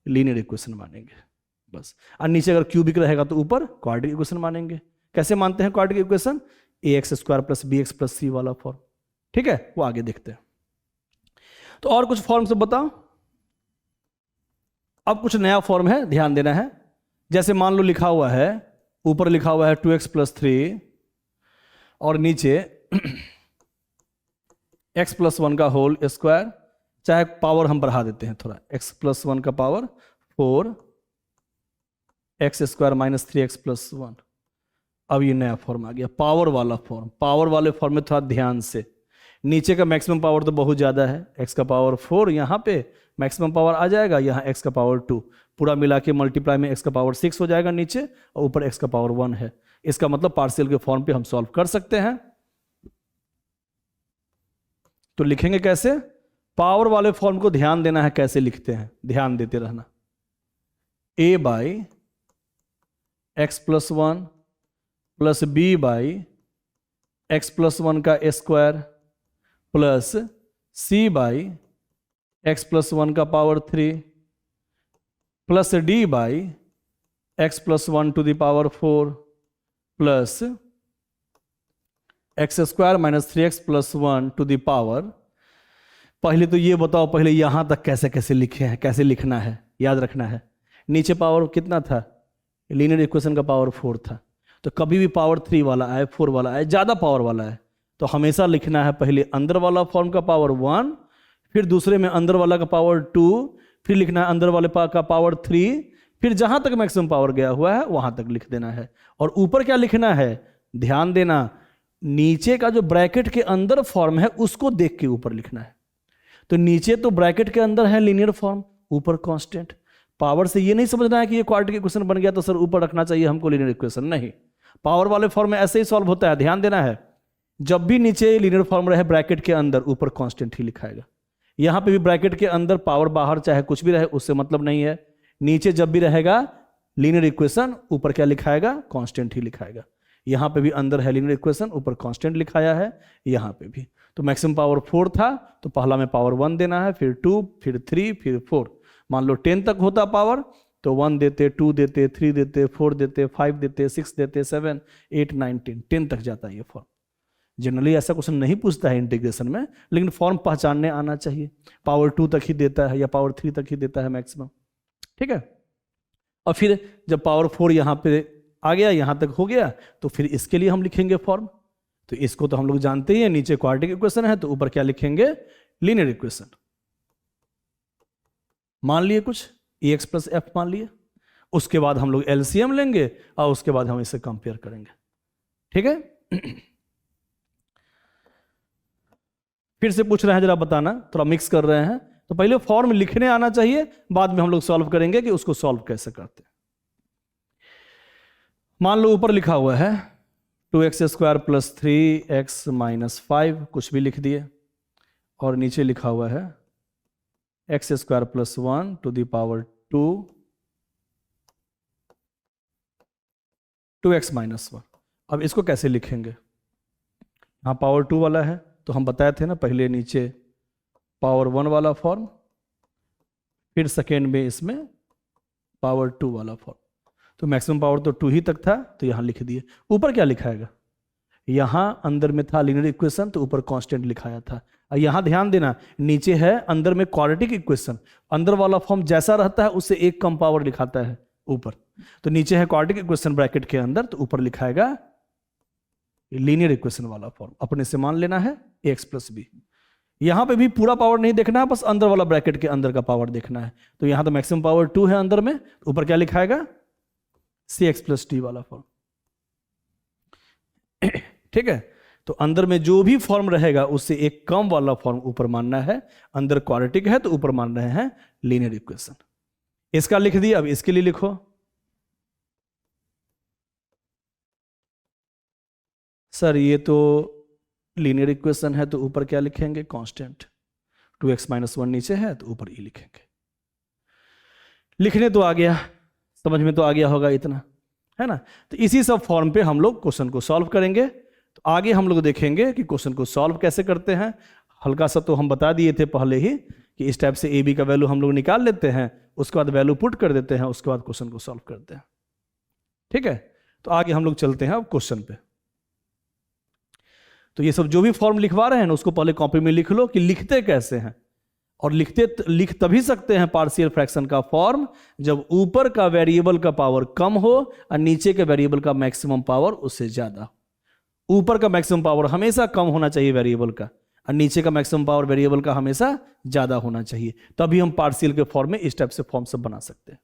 Speaker 1: लीनियर इक्वेशन मानेंगे बस। और नीचे अगर क्यूबिक रहेगा तो ऊपर क्वाड्रेटिक इक्वेशन मानेंगे। कैसे मानते हैं quadratic equation? ax² plus bx plus c वाला फॉर्म। ठीक है, वो आगे देखते हैं। तो और कुछ फॉर्म से बताओ। अब कुछ नया फॉर्म है, ध्यान देना है। जैसे मान लो लिखा हुआ है, ऊपर लिखा हुआ है 2x प्लस 3 और नीचे x प्लस 1 का होल स्क्वायर, चाहे पावर हम बढ़ा देते हैं थोड़ा, x प्लस 1 का power 4 x² minus 3x plus 1। अब ये नया फॉर्म आ गया, पावर वाला फॉर्म। पावर वाले फॉर्म में थोड़ा ध्यान से, नीचे का मैक्सिमम पावर तो बहुत ज़्यादा है, x का पावर 4, यहाँ पे मैक्सिमम पावर आ जाएगा, यहाँ x का पावर 2, पूरा मिला के मल्टीप्लाई में x का पावर 6 हो जाएगा नीचे, और ऊपर x का पावर 1 है। इसका मतलब पार्शियल के फॉर्म पे हम सॉल्व कर सकते हैं। तो लिखेंगे कैसे? पावर वाले फॉर्म को ध्यान देना है कैसे लिखते हैं, ध्यान देते रहना। a by X plus 1 plus B by X plus 1 का square plus C by X plus 1 का power 3 plus D by X plus 1 to the power 4 plus X square minus 3x plus 1 to the power. पहले तो ये बताओ, पहले यहां तक कैसे कैसे लिखे हैं, कैसे लिखना है, याद रखना है। नीचे पावर कितना था? लीनियर इक्वेशन का पावर 4 था, तो कभी भी पावर 3 वाला आए, 4 वाला आए, ज़्यादा पावर वाला है, तो हमेशा लिखना है पहले अंदर वाला फॉर्म का पावर 1, फिर दूसरे में अंदर वाला का पावर 2, फिर लिखना है अंदर वाले का पावर 3, फिर जहां तक मैक्सिमम पावर गया हुआ है वहां तक लिख देना है। और ऊपर क्या लिखना है, ध्यान देना, नीचे का जो ब्रैकेट के अंदर फॉर्म है उसको देख के ऊपर लिखना है। तो नीचे तो ब्रैकेट के अंदर है लीनियर फॉर्म, ऊपर कांस्टेंट। पावर से ये नहीं समझना है कि ये क्वाड्रेटिक इक्वेशन बन गया तो सर ऊपर रखना चाहिए हमको लीनियर इक्वेशन, नहीं। पावर वाले फॉर्म में ऐसे ही सॉल्व होता है, ध्यान देना है। जब भी नीचे लीनियर फॉर्म रहे ब्रैकेट के अंदर, ऊपर कांस्टेंट ही लिखाएगा। यहां पे भी ब्रैकेट के अंदर पावर बाहर चाहे कुछ भी रहे उससे मतलब नहीं है। नीचे जब भी रहेगा लीनियर इक्वेशन, ऊपर क्या लिखाएगा? कांस्टेंट ही लिखाएगा। यहां पे भी अंदर है लीनियर इक्वेशन, ऊपर कांस्टेंट लिखाया है, यहां पे भी। तो मैक्सिमम पावर 4 था, तो पहला में पावर 1 देना है, फिर 2, फिर 3, फिर 4। मान लो 10 तक होता पावर, तो 1 देते, 2 देते, 3 देते, 4 देते, 5 देते, 6 देते, 7, 8, 9, 10 तक जाता है ये फॉर्म। जनरली ऐसा क्वेश्चन नहीं पूछता है इंटीग्रेशन में, लेकिन फॉर्म पहचानने आना चाहिए। पावर 2 तक ही देता है या पावर 3 तक ही देता है मैक्सिमम, ठीक है। और फिर जब पावर 4 यहाँ पे आ गया, यहाँ तक हो गया, तो फिर इसके लिए हम लिखेंगे फॉर्म। तो इसको तो हम लोग जानते ही हैं, नीचे क्वाड्रेटिक इक्वेशन है तो ऊपर क्या लिखेंगे? Linear equation. मान लिए कुछ ax प्लस एफ मान लिए, उसके बाद हम लोग एलसीएम लेंगे और उसके बाद हम इसे कंपेयर करेंगे, ठीक है। फिर से पूछ रहे हैं, जरा बताना, थोड़ा मिक्स कर रहे हैं। तो पहले फॉर्म लिखने आना चाहिए, बाद में हम लोग सॉल्व करेंगे कि उसको सॉल्व कैसे करते हैं। मान लो ऊपर लिखा हुआ है 2x² प्लस 3x माइनस 5, कुछ भी लिख दिए, और नीचे लिखा हुआ है x² plus 1 to the power 2x minus 1। अब इसको कैसे लिखेंगे? यहाँ पावर 2 वाला है, तो हम बताए थे ना पहले, नीचे पावर 1 वाला फॉर्म, फिर सेकेंड में इसमें पावर 2 वाला फॉर्म। तो मैक्सिमम पावर तो 2 ही तक था, तो यहाँ लिख दिए। ऊपर क्या लिखाएगा? यहाँ अंदर में था लीनियर इक्वेशन, तो ऊपर कांस्टेंट लिखाया था। और यहाँ ध्यान देना, नीचे है अंदर में क्वाड्रेटिक इक्वेशन, अंदर वाला फॉर्म जैसा रहता है उससे एक कम पावर लिखाता है ऊपर। तो नीचे है क्वाड्रेटिक इक्वेशन ब्रैकेट के अंदर, तो ऊपर लिखाएगा लीनियर इक्वेशन वाला फॉर्म। अपने से मान लेना है ax प्लस बी। यहाँ पे भी पूरा पावर नहीं देखना है, बस अंदर वाला ब्रैकेट के अंदर का पावर देखना है। तो यहाँ तो मैक्सिमम पावर 2 है अंदर में, ऊपर क्या लिखाएगा? CX+D वाला फॉर्म। ठीक है, तो अंदर में जो भी फॉर्म रहेगा उससे एक कम वाला फॉर्म ऊपर मानना है। अंदर क्वाड्रेटिक है तो ऊपर मान रहे हैं लीनियर इक्वेशन। इसका लिख दिया, अब इसके लिए लिखो। सर ये तो लीनियर इक्वेशन है तो ऊपर क्या लिखेंगे? कांस्टेंट। 2x-1 नीचे है तो ऊपर ई लिखेंगे। लिखने तो आ गया, समझ में तो आ गया होगा इतना, है ना। तो इसी सब फॉर्म पे हम लोग क्वेश्चन को सॉल्व करेंगे। तो आगे हम लोग देखेंगे कि क्वेश्चन को सॉल्व कैसे करते हैं। हल्का सा तो हम बता दिए थे पहले ही कि इस टाइप से ए बी का वैल्यू हम लोग निकाल लेते हैं, उसके बाद वैल्यू पुट कर देते हैं, उसके बाद क्वेश्चन को सॉल्व करते हैं। ठीक है, तो आगे हम लोग चलते हैं अब क्वेश्चन पे। तो ये सब जो भी फॉर्म लिखवा रहे हैं ना, उसको पहले कॉपी में लिख लो कि लिखते कैसे हैं। और लिख तभी सकते हैं पार्शियल फ्रैक्शन का फॉर्म जब ऊपर का वेरिएबल का पावर कम हो और नीचे के वेरिएबल का मैक्सिमम पावर उससे ज्यादा। ऊपर का मैक्सिमम पावर हमेशा कम होना चाहिए वेरिएबल का, और नीचे का मैक्सिमम पावर वेरिएबल का हमेशा ज्यादा होना चाहिए, तभी हम पार्शियल के फॉर्म में इस टाइप से फॉर्म सब बना सकते हैं।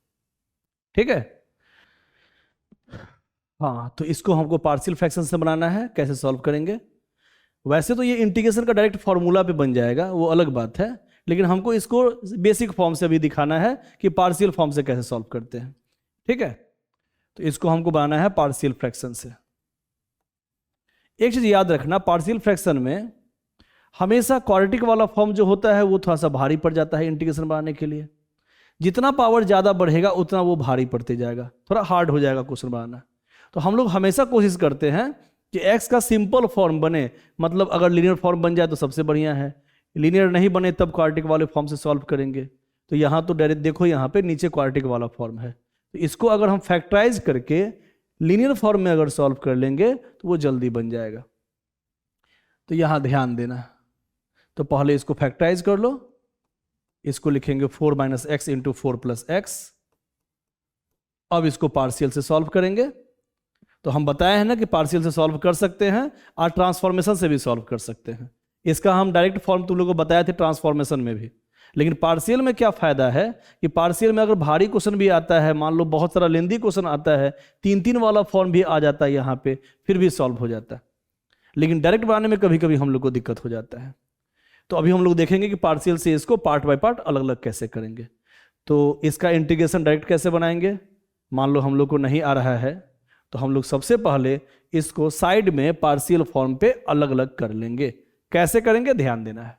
Speaker 1: ठीक है, हाँ, तो इसको हमको पार्शियल फ्रैक्शन से बनाना है। कैसे सॉल्व करेंगे? वैसे तो ये इंटीग्रेशन का डायरेक्ट फॉर्मूला पे बन जाएगा, वो अलग बात है, लेकिन हमको इसको बेसिक फॉर्म से भी दिखाना है कि पार्शियल फॉर्म से कैसे सॉल्व करते हैं। ठीक है, तो इसको हमको बनाना है पार्शियल फ्रैक्शन से। एक चीज याद रखना, पार्शियल फ्रैक्शन में हमेशा क्वाड्रेटिक वाला फॉर्म जो होता है वो थोड़ा सा भारी पड़ जाता है इंटीग्रेशन बनाने के लिए। जितना पावर ज्यादा बढ़ेगा उतना वो भारी पड़ते जाएगा, थोड़ा हार्ड हो जाएगा क्वेश्चन बनाना। तो हम लोग हमेशा कोशिश करते हैं कि x का सिंपल फॉर्म बने, मतलब अगर लीनियर फॉर्म बन जाए तो सबसे बढ़िया है, लीनियर नहीं बने तब क्वाड्रेटिक वाले फॉर्म से सॉल्व करेंगे। तो यहाँ तो डायरेक्ट देखो, यहाँ पे नीचे क्वाड्रेटिक वाला फॉर्म है, तो इसको अगर हम फैक्टराइज करके लीनियर फॉर्म में अगर सॉल्व कर लेंगे तो वो जल्दी बन जाएगा। तो यहाँ ध्यान देना, तो पहले इसको फैक्टराइज कर लो। इसको लिखेंगे 4 - x × 4 + x। अब इसको पार्शियल से सॉल्व करेंगे। तो हम बताए हैं ना कि पार्शियल से सॉल्व कर सकते हैं और ट्रांसफॉर्मेशन से भी सॉल्व कर सकते हैं। इसका हम डायरेक्ट फॉर्म तुम लोगों को बताए थे ट्रांसफॉर्मेशन में भी। लेकिन पार्शियल में क्या फायदा है कि पार्शियल में अगर भारी क्वेश्चन भी आता है, मान लो बहुत सारा लेंदी क्वेश्चन आता है, 3-3 वाला फॉर्म भी आ जाता है यहाँ पे, फिर भी सॉल्व हो जाता है। लेकिन डायरेक्ट बनाने में कभी कभी हम लोग को दिक्कत हो जाता है। तो अभी हम लोग देखेंगे कि पार्शियल से इसको पार्ट बाय पार्ट अलग अलग कैसे करेंगे। तो इसका इंटीग्रेशन डायरेक्ट कैसे बनाएंगे? मान लो हम लोग को नहीं आ रहा है तो हम लोग सबसे पहले इसको साइड में पार्शियल फॉर्म पे अलग अलग कर लेंगे। कैसे करेंगे ध्यान देना है।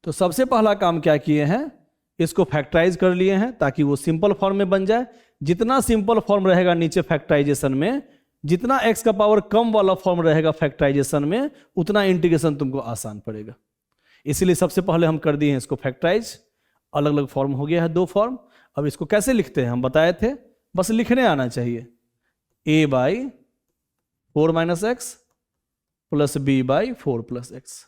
Speaker 1: तो सबसे पहला काम क्या किए हैं, इसको फैक्टराइज कर लिए हैं ताकि वो सिंपल फॉर्म में बन जाए। जितना सिंपल फॉर्म रहेगा नीचे फैक्टराइजेशन में, जितना x का पावर कम वाला फॉर्म रहेगा फैक्टराइजेशन में, उतना इंटीग्रेशन तुमको आसान पड़ेगा। इसलिए सबसे पहले हम कर दिए हैं इसको फैक्टराइज। अलग अलग फॉर्म हो गया है, 2 फॉर्म। अब इसको कैसे लिखते हैं हम बताए थे, बस लिखने आना चाहिए। a/4 - x + b/4 + x।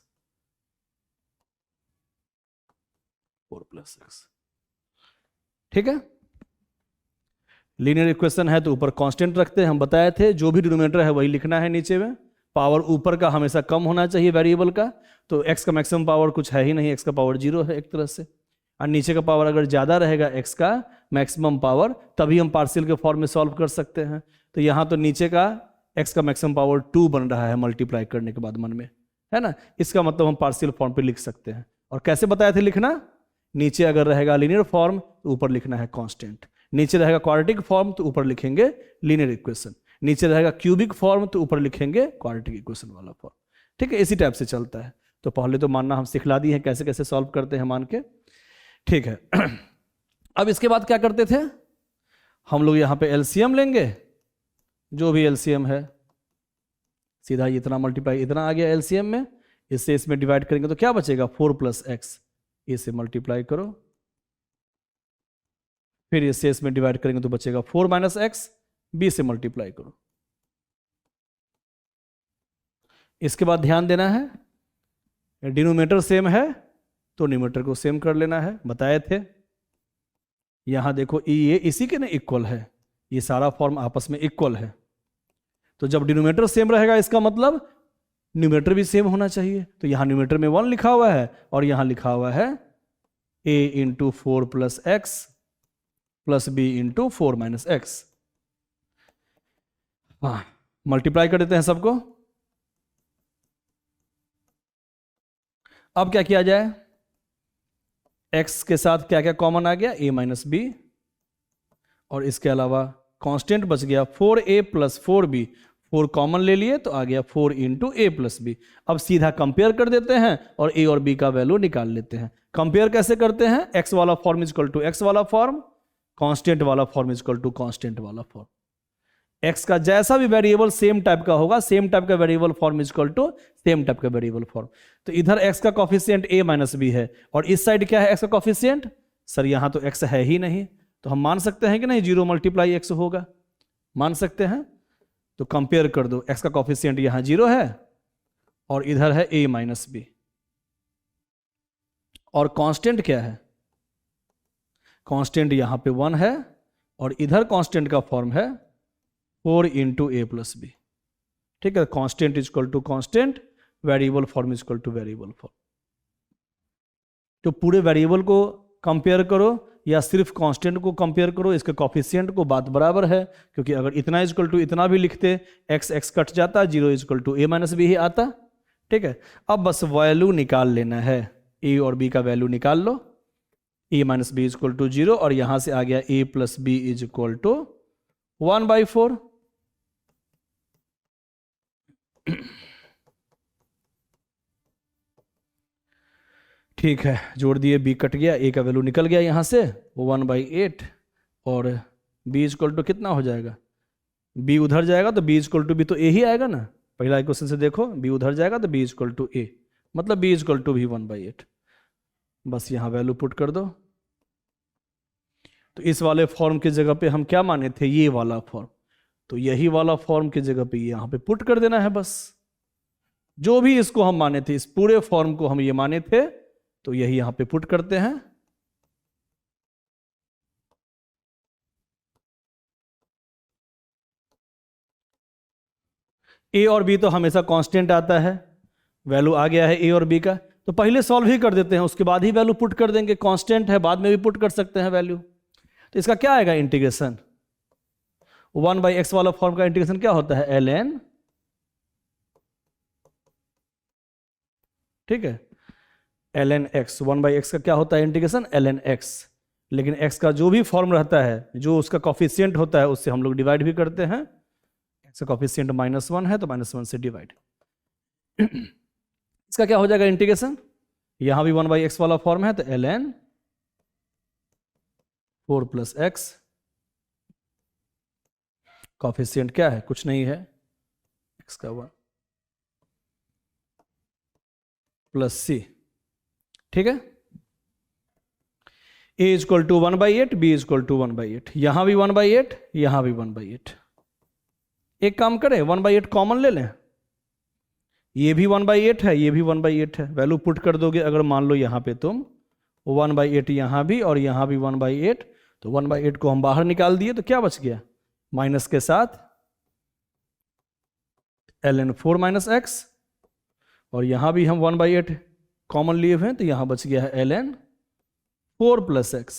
Speaker 1: 4 + x। ठीक है, लीनियर इक्वेशन है तो ऊपर कांस्टेंट रखते हैं, हम बताए थे जो भी डिनोमिनेटर है वही लिखना है नीचे में। पावर ऊपर का हमेशा कम होना चाहिए वेरिएबल का, तो x का मैक्सिमम पावर कुछ है ही नहीं, x का पावर 0 है एक तरह से। और नीचे का पावर अगर ज्यादा रहेगा x का मैक्सिमम पावर, तभी हम पार्शियल के फॉर्म में सॉल्व कर सकते हैं। तो यहाँ तो नीचे का x का मैक्सिमम पावर 2 बन रहा है मल्टीप्लाई करने के बाद मन में, है ना। इसका मतलब हम पार्शियल फॉर्म पे लिख सकते हैं। और कैसे बताए थे लिखना, नीचे अगर रहेगा लीनियर फॉर्म तो ऊपर लिखना है कांस्टेंट, नीचे रहेगा क्वाड्रेटिक फॉर्म तो ऊपर लिखेंगे लीनियर इक्वेशन, नीचे रहेगा क्यूबिक फॉर्म तो ऊपर लिखेंगे क्वाड्रेटिक इक्वेशन वाला फॉर्म। ठीक है, इसी टाइप से चलता है। तो पहले तो मानना हम सिखला दिए हैं कैसे कैसे सॉल्व करते हैं मान के। ठीक है, अब इसके बाद क्या करते थे हम लोग, यहाँ पे एलसीएम लेंगे, जो भी एलसीएम है सीधा इतना मल्टीप्लाई इतना आ गया एलसीएम में, इससे इसमें डिवाइड करेंगे तो क्या बचेगा 4 + x। इसे मल्टीप्लाई करो, फिर इससे इसमें डिवाइड करेंगे तो बचेगा 4 - x, b से मल्टीप्लाई करो। इसके बाद ध्यान देना है, डिनोमिनेटर सेम है तो न्यूमरेटर को सेम कर लेना है, बताए थे। यहां देखो ये इसी के ना इक्वल है, ये सारा फॉर्म आपस में इक्वल है। तो जब डिनोमिनेटर सेम रहेगा इसका मतलब न्यूमरेटर भी सेम होना चाहिए। तो यहां न्यूमरेटर में 1 लिखा हुआ है और यहां लिखा हुआ है a into 4 plus X plus B into 4 minus X. हाँ, मल्टीप्लाई कर देते हैं सबको। अब क्या किया जाए, x के साथ क्या क्या कॉमन आ गया, a माइनस बी, और इसके अलावा कांस्टेंट बच गया 4a प्लस 4b, 4 कॉमन ले लिए तो आ गया 4 इंटू ए प्लस बी। अब सीधा कंपेयर कर देते हैं और a और b का वैल्यू निकाल लेते हैं। कंपेयर कैसे करते हैं, x वाला form is equal to X वाला फॉर्म, कांस्टेंट वाला form is equal to constant वाला फॉर्म। x का जैसा भी वेरिएबल सेम टाइप का होगा, सेम टाइप का variable form is equal to same type का वेरिएबल फॉर्म। तो इधर x का कॉफिशिएंट a माइनस बी है और इस साइड क्या है x का कॉफिशिएंट, सर यहां तो x है ही नहीं, तो हम मान सकते हैं कि नहीं 0 मल्टीप्लाई x होगा, मान सकते हैं। तो कंपेयर कर दो, x का कॉफिशिएंट यहां 0 है और इधर है a माइनस बी, और कांस्टेंट क्या है, कांस्टेंट यहां पे 1 है और इधर कांस्टेंट का फॉर्म है 4 इंटू ए प्लस बी। ठीक है, constant is equal to constant, variable form is equal to variable form. तो पूरे वेरिएबल को कंपेयर करो या सिर्फ कांस्टेंट को कंपेयर करो, इसके कॉफिशिएंट को, बात बराबर है, क्योंकि अगर इतना इज इक्वल टू इतना भी लिखते x x कट जाता, 0 is equal to a minus b ही आता। ठीक है, अब बस वैल्यू निकाल लेना है, a और b का वैल्यू निकाल लो, a minus B is equal to 0 और यहां से आ गया a plus B is equal to 1/4। ठीक है, जोड़ दिए, b कट गया, a का वैल्यू निकल गया यहां से 1/8 और b इज इक्वल टू कितना हो जाएगा, b उधर जाएगा तो b इज इक्वल टू भी तो a ही आएगा ना, पहला क्वेश्चन से देखो, b उधर जाएगा तो b is equal to a, मतलब b इज इक्वल टू भी 1/8। बस यहां वैल्यू पुट कर दो। तो इस वाले फॉर्म की जगह पे हम क्या माने थे, ये वाला फॉर्म, तो यही वाला फॉर्म की जगह पे यहां पे पुट कर देना है बस। जो भी इसको हम माने थे, इस पूरे फॉर्म को हम ये माने थे, तो यही यहां पे पुट करते हैं। a और b तो हमेशा कांस्टेंट आता है, वैल्यू आ गया है a और b का, तो पहले सॉल्व ही कर देते हैं, उसके बाद ही वैल्यू पुट कर देंगे। कांस्टेंट है, बाद में भी पुट कर सकते हैं वैल्यू। तो इसका क्या आएगा इंटीग्रेशन, 1/x वाला फॉर्म का इंटीग्रेशन क्या होता है, ln, ठीक है, ln x, 1/x का क्या होता है इंटीग्रेशन, ln x। लेकिन x का जो भी फॉर्म रहता है, जो उसका कॉफिशिएंट होता है, उससे हम लोग डिवाइड भी करते हैं। x का कॉफिशिएंट -1 है तो -1 से डिवाइड। इसका क्या हो जाएगा इंटीग्रेशन, यहां भी 1/x वाला फॉर्म है तो ln 4 प्लस एक्स, कॉफिशिएंट क्या है, कुछ नहीं है, x का 1 प्लस c। ठीक है, a is equal to 1/8, b is equal to 1/8, यहां भी 1/8, यहां भी 1/8। एक काम करें, 1/8 कॉमन ले लें, ये भी 1/8 है, ये भी 1/8 है, वैल्यू पुट कर दोगे। अगर मान लो यहां पे तुम 1/8 यहां भी और यहां भी 1/8, तो 1/8 को हम बाहर निकाल दिए तो क्या बच गया, माइनस के साथ ln 4 माइनस एक्स, और यहां भी हम 1/8 कॉमन लिए हुए हैं तो यहां बच गया है ln 4 प्लस एक्स।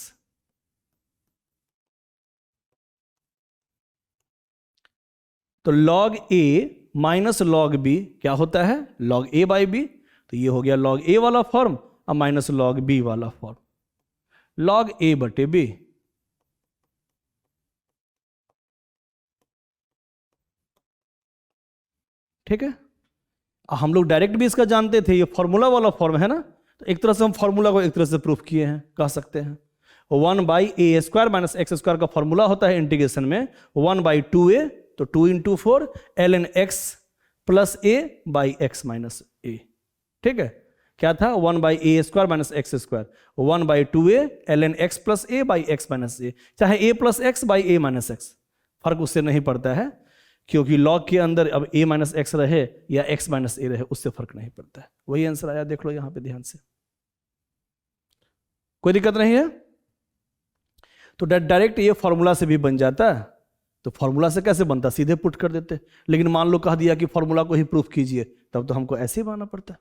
Speaker 1: तो log a minus log b क्या होता है, log a बाई b, तो ये हो गया log a वाला फॉर्म और माइनस log b वाला फॉर्म, log a बटे b। ठीक है, हम लोग डायरेक्ट भी इसका जानते थे, ये फॉर्मूला वाला फॉर्म है ना, तो एक तरह से हम फॉर्मूला को एक तरह से प्रूफ किए हैं, कह सकते हैं। 1/a² माइनस x² का फॉर्मूला होता है इंटीग्रेशन में 1/2a, तो 2 into 4 ln x plus a by x minus a। ठीक है, क्या था, 1/a² minus x², 1/2a ln x plus a by x minus a, चाहे a plus x by a minus x, फर्क उससे नहीं पड़ता है, क्योंकि लॉग के अंदर अब a माइनस एक्स रहे या x माइनस a रहे, उससे फर्क नहीं पड़ता है। वही आंसर आया, देख लो यहां पे ध्यान से, कोई दिक्कत नहीं है। तो डायरेक्ट ये फॉर्मूला से भी बन जाता है, तो फॉर्मूला से कैसे बनता, सीधे पुट कर देते। लेकिन मान लो कह दिया कि फॉर्मूला को ही प्रूफ कीजिए, तब तो हमको ऐसे ही बनाना पड़ता है,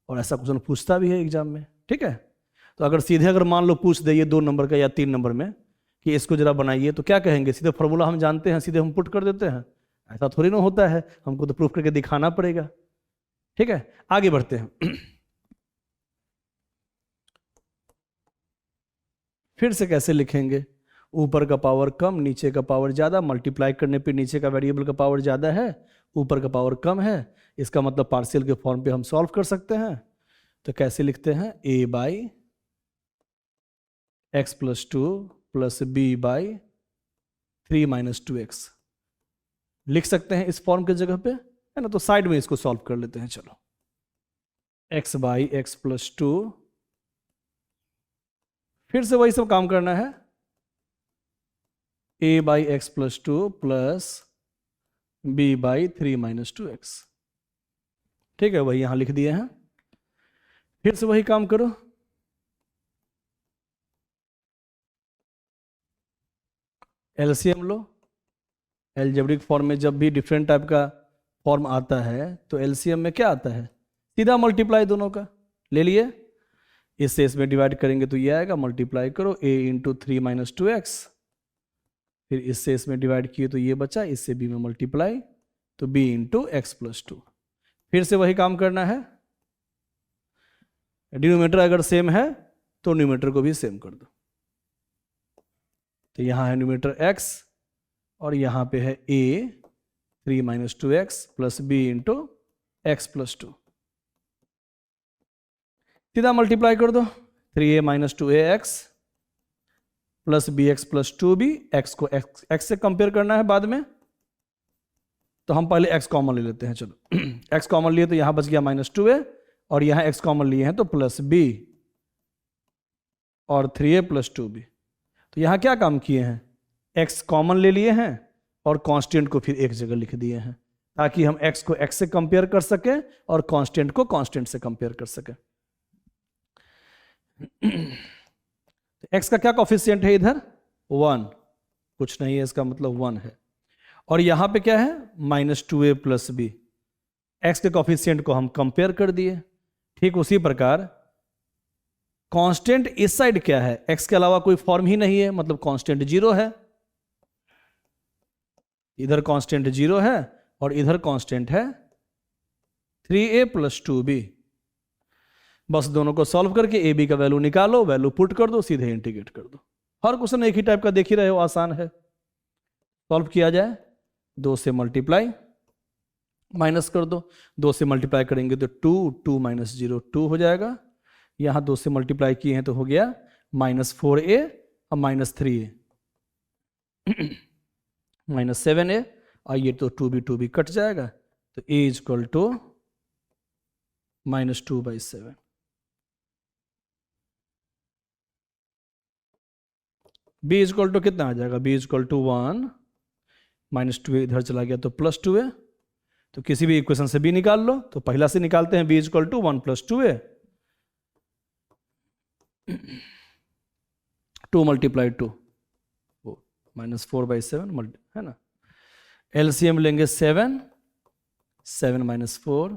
Speaker 1: और ऐसा क्वेश्चन पूछता भी है एग्जाम में। ठीक है, तो अगर सीधे अगर मान लो पूछ दे ये 2 नंबर का या 3 नंबर में कि इसको जरा बनाइए, तो क्या कहेंगे? सीधे फॉर्मूला हम जानते हैं, सीधे हम पुट कर देते हैं? ऐसा थोड़ी ना होता है, हमको तो प्रूफ करके दिखाना पड़ेगा। ठीक है, आगे बढ़ते हैं। फिर से कैसे लिखेंगे? ऊपर का पावर कम, नीचे का पावर ज़्यादा, मल्टीप्लाई करने पे नीचे का वेरिएबल का पावर ज़्यादा है, ऊपर का पावर कम है, इसका मतलब पार्शियल के फॉर्म पे हम सॉल्व कर सकते हैं। तो कैसे लिखते हैं? a by X plus 2 plus B by 3 minus 2x लिख सकते हैं इस फॉर्म के जगह पे, है ना। तो साइड में इसको सॉल्व कर लेते हैं। चलो, x बाई एक्स प्लस 2, फिर से वही सब काम करना है, a by X plus 2 plus b by 3 minus 2x। ठीक है, वही यहां लिख दिए हैं। फिर से वही काम करो, एलसीएम लो। एल्जेब्रिक फॉर्म में जब भी डिफरेंट टाइप का फॉर्म आता है तो एलसीएम में क्या आता है? सीधा मल्टीप्लाई दोनों का ले लिए, इससे इसमें डिवाइड करेंगे तो ये आएगा, मल्टीप्लाई करो a इंटू 3 माइनस 2x, फिर इससे इसमें डिवाइड किए तो ये बचा, इससे b में मल्टीप्लाई तो b इंटू एक्स प्लस 2। फिर से वही काम करना है, डिनोमिनेटर अगर सेम है तो न्यूमरेटर को भी सेम कर दो। तो यहाँ है न्यूमरेटर x और यहाँ पे है a 3 minus 2x plus b into x plus 2। सीधा मल्टीप्लाई कर दो, 3a minus 2ax plus B X plus 2b, X को x से कंपेयर करना है बाद में, तो हम पहले x कॉमन ले लेते हैं। चलो, x कॉमन लिए तो यहां बच गया माइनस 2a, और यहां x कॉमन लिए हैं तो प्लस b और 3a प्लस 2b। तो यहां क्या काम किए हैं? x कॉमन ले लिए हैं और कांस्टेंट को फिर एक जगह लिख दिए हैं, ताकि हम x को x से कंपेयर कर सकें और कांस्टेंट को कांस्टेंट से कंपेयर कर सकें। x का क्या कॉफिशिएंट है इधर? 1, कुछ नहीं है, इसका मतलब 1 है। और यहां पे क्या है? Minus 2a plus B. x के कॉफिशिएंट को हम कंपेयर कर दिए। ठीक उसी प्रकार कांस्टेंट इस साइड क्या है? x के अलावा कोई फॉर्म ही नहीं है, मतलब कांस्टेंट 0 है। इधर कांस्टेंट 0 है और इधर कांस्टेंट है 3a प्लस 2b। बस दोनों को सॉल्व करके ए बी का वैल्यू निकालो, वैल्यू पुट कर दो, सीधे इंटीग्रेट कर दो। हर क्वेश्चन एक ही टाइप का देख ही रहे हो, आसान है। सॉल्व किया जाए, 2 से मल्टीप्लाई माइनस कर दो, 2 से मल्टीप्लाई करेंगे तो 2, 2 माइनस 0 2 हो जाएगा। यहां 2 से मल्टीप्लाई किए हैं तो हो गया माइनस 4a और माइनस 3a माइनस 7a, और ये तो 2b कट जाएगा, तो a equal to minus 2/7। b equal to कितना आ जाएगा? b इक्वल टू 1, माइनस 2 इधर चला गया तो प्लस 2a। तो किसी भी इक्वेशन से b निकाल लो, तो पहला से निकालते हैं, b equal to 1 plus 2a, 2 multiply 2 minus 4/7 है ना। एलसीएम लेंगे 7, 7 माइनस 4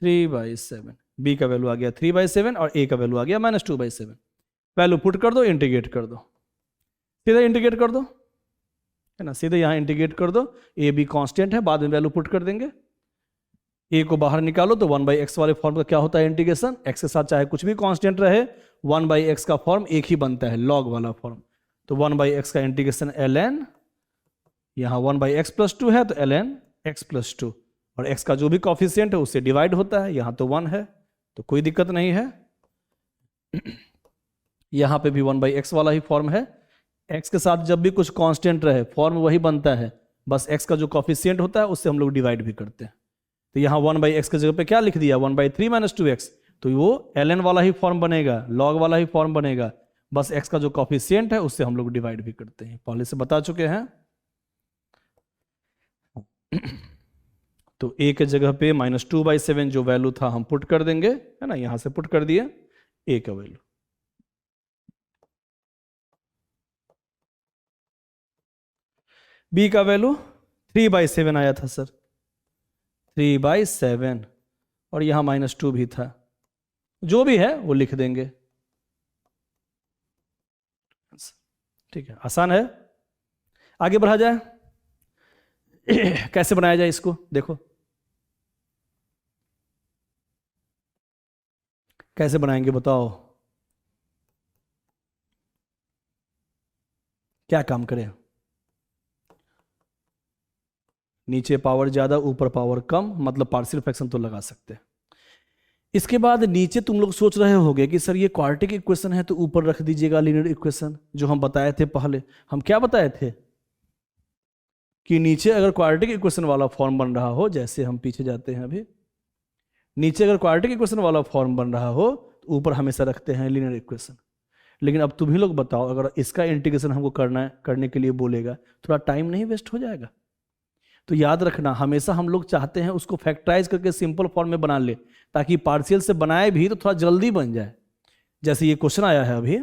Speaker 1: 3/7। b का वैल्यू आ गया 3/7 और a का वैल्यू आ गया माइनस 2/7। वैल्यू पुट कर दो, इंटीग्रेट कर दो, सीधा इंटीग्रेट कर दो, है ना। सीधे यहां इंटीग्रेट कर दो, a b कांस्टेंट है, बाद में वैल्यू पुट कर देंगे। a को बाहर निकालो तो 1/x वाले फॉर्म का क्या होता है? इंटीग्रेशन। x के साथ चाहे कुछ भी कांस्टेंट रहे, 1/x का फॉर्म एक ही बनता है, लॉग वाला फॉर्म। तो 1/x का इंटीग्रेशन ln, यहां 1/x प्लस 2 है तो ln x प्लस 2, और x का जो भी कॉफिशिएंट है उससे डिवाइड होता है, यहां तो 1 है तो कोई दिक्कत नहीं है। यहां पे भी 1/x वाला ही फॉर्म है। x के साथ जब भी कुछ कांस्टेंट रहे फॉर्म वही बनता है, बस x का जो कॉफिशिएंट होता है उससे हम लोग डिवाइड भी करते हैं। तो यहाँ 1/x के जगह पे क्या लिख दिया? 1/3 माइनस 2x, तो वो ln वाला ही फॉर्म बनेगा, लॉग वाला ही फॉर्म बनेगा, बस x का जो कॉफिशिएंट है उससे हम लोग डिवाइड भी करते हैं, पहले से बता चुके हैं। तो a के जगह पे माइनस 2/7 जो वैल्यू था हम पुट कर देंगे, है ना, यहां से पुट कर दिए a का वैल्यू। b का वैल्यू 3/7 आया था सर, 3/7, और यहां -2 भी था, जो भी है वो लिख देंगे। ठीक है, आसान है। आगे बढ़ा जाए। कैसे बनाया जाए इसको, देखो कैसे बनाएंगे, बताओ क्या काम करें। नीचे पावर ज्यादा ऊपर पावर कम, मतलब पार्शियल फ्रैक्शन तो लगा सकते हैं। इसके बाद नीचे तुम लोग सोच रहे होगे कि सर ये क्वाड्रेटिक इक्वेशन है तो ऊपर रख दीजिएगा लीनियर इक्वेशन, जो हम बताए थे पहले। हम क्या बताए थे कि नीचे अगर क्वाड्रेटिक इक्वेशन वाला फॉर्म बन रहा हो, जैसे हम पीछे जाते हैं अभी, नीचे अगर क्वाड्रेटिक इक्वेशन वाला फॉर्म बन रहा हो तो ऊपर हमेशा रखते हैं लीनियर इक्वेशन। लेकिन अब तुम ही लोग बताओ, अगर इसका इंटीग्रेशन हमको करने के लिए बोलेगा, थोड़ा टाइम नहीं वेस्ट हो जाएगा? तो याद रखना, हमेशा हम लोग चाहते हैं उसको फैक्टराइज करके सिंपल फॉर्म में बना ले, ताकि पार्शियल से बनाए भी तो थोड़ा जल्दी बन जाए। जैसे ये क्वेश्चन आया है अभी,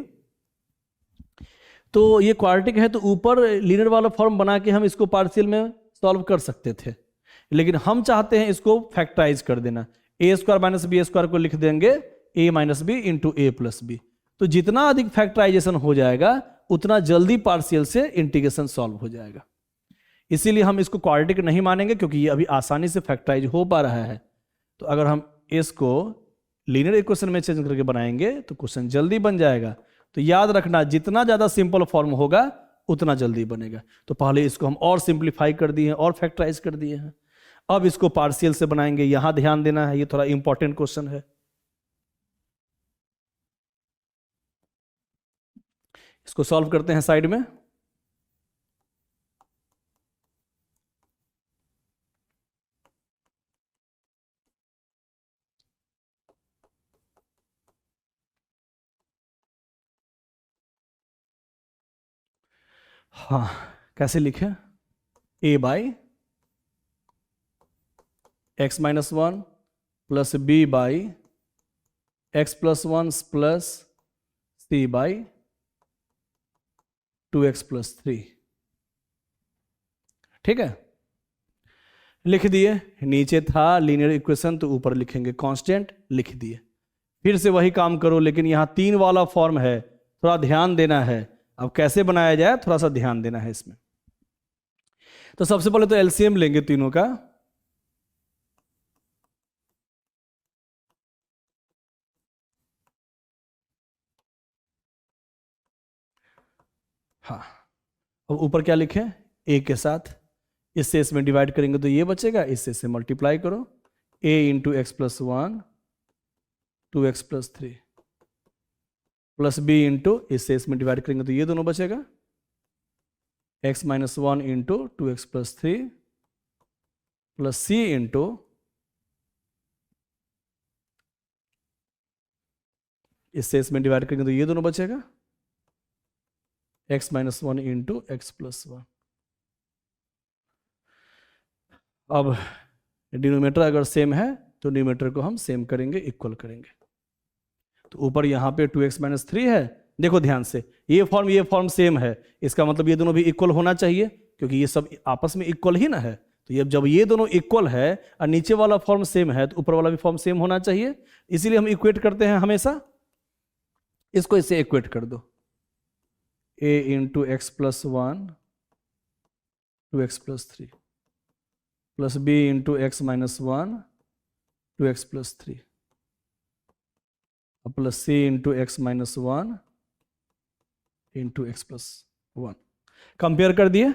Speaker 1: तो ये क्वाड्रेटिक है तो ऊपर लीनियर वाला फॉर्म बना के हम इसको पार्शियल में सॉल्व कर सकते थे, लेकिन हम चाहते हैं इसको फैक्टराइज कर देना। ए स्क्वायर माइनस बी स्क्वायर को लिख देंगे ए माइनस बी इंटू ए प्लस बी। तो जितना अधिक फैक्टराइजेशन हो जाएगा उतना जल्दी पार्शियल से इंटीग्रेशन सॉल्व हो जाएगा। इसीलिए हम इसको क्वाड्रेटिक नहीं मानेंगे, क्योंकि ये अभी आसानी से फैक्टराइज हो पा रहा है। तो अगर हम इसको लीनियर इक्वेशन में चेंज करके बनाएंगे तो क्वेश्चन जल्दी बन जाएगा। तो याद रखना, जितना ज़्यादा सिंपल फॉर्म होगा उतना जल्दी बनेगा। तो पहले इसको हम और सिंप्लीफाई कर दिए हैं और फैक्टराइज कर दिए हैं। अब इसको पार्शियल से बनाएंगे, यहां ध्यान देना है, ये थोड़ा इंपॉर्टेंट क्वेश्चन है। इसको सॉल्व करते हैं साइड में। हाँ, कैसे लिखें? a by X minus one plus B by X plus one plus C by 2x plus 3। ठीक है, लिख दिए। नीचे था लीनियर इक्वेशन तो ऊपर लिखेंगे कांस्टेंट, लिख दिए। फिर से वही काम करो, लेकिन यहां 3 वाला फॉर्म है, थोड़ा ध्यान देना है। अब कैसे बनाया जाए थोड़ा सा ध्यान देना है इसमें। तो सबसे पहले तो एलसीएम लेंगे तीनों का। हाँ, अब ऊपर क्या लिखें? a के साथ, इससे इसमें डिवाइड करेंगे तो ये बचेगा, इससे इसे मल्टीप्लाई करो। a into x plus one 2x plus 3 plus B into, इससे इसमें डिवाइड करेंगे तो ये दोनों बचेगा, x minus one into 2x plus 3 plus c into इससे इसमें डिवाइड करेंगे तो ये दोनों बचेगा, x minus one into x plus one. अब डिनोमिनेटर अगर सेम है तो न्यूमरेटर को हम सेम करेंगे, इक्वल करेंगे। तो ऊपर यहाँ पे 2x माइनस 3 है। देखो ध्यान से, ये फॉर्म सेम है, इसका मतलब ये दोनों भी इक्वल होना चाहिए, क्योंकि ये सब आपस में इक्वल ही ना है। तो ये जब ये दोनों इक्वल है और नीचे वाला फॉर्म सेम है तो ऊपर वाला भी फॉर्म सेम होना चाहिए। इसीलिए हम इक्वेट करते हैं हमेशा। इसको इससे इक्वेट कर दो, a into x plus one 2x plus 3 plus b into X minus one 2x plus 3 plus c into X minus one into x plus 1। Compare कर दिए।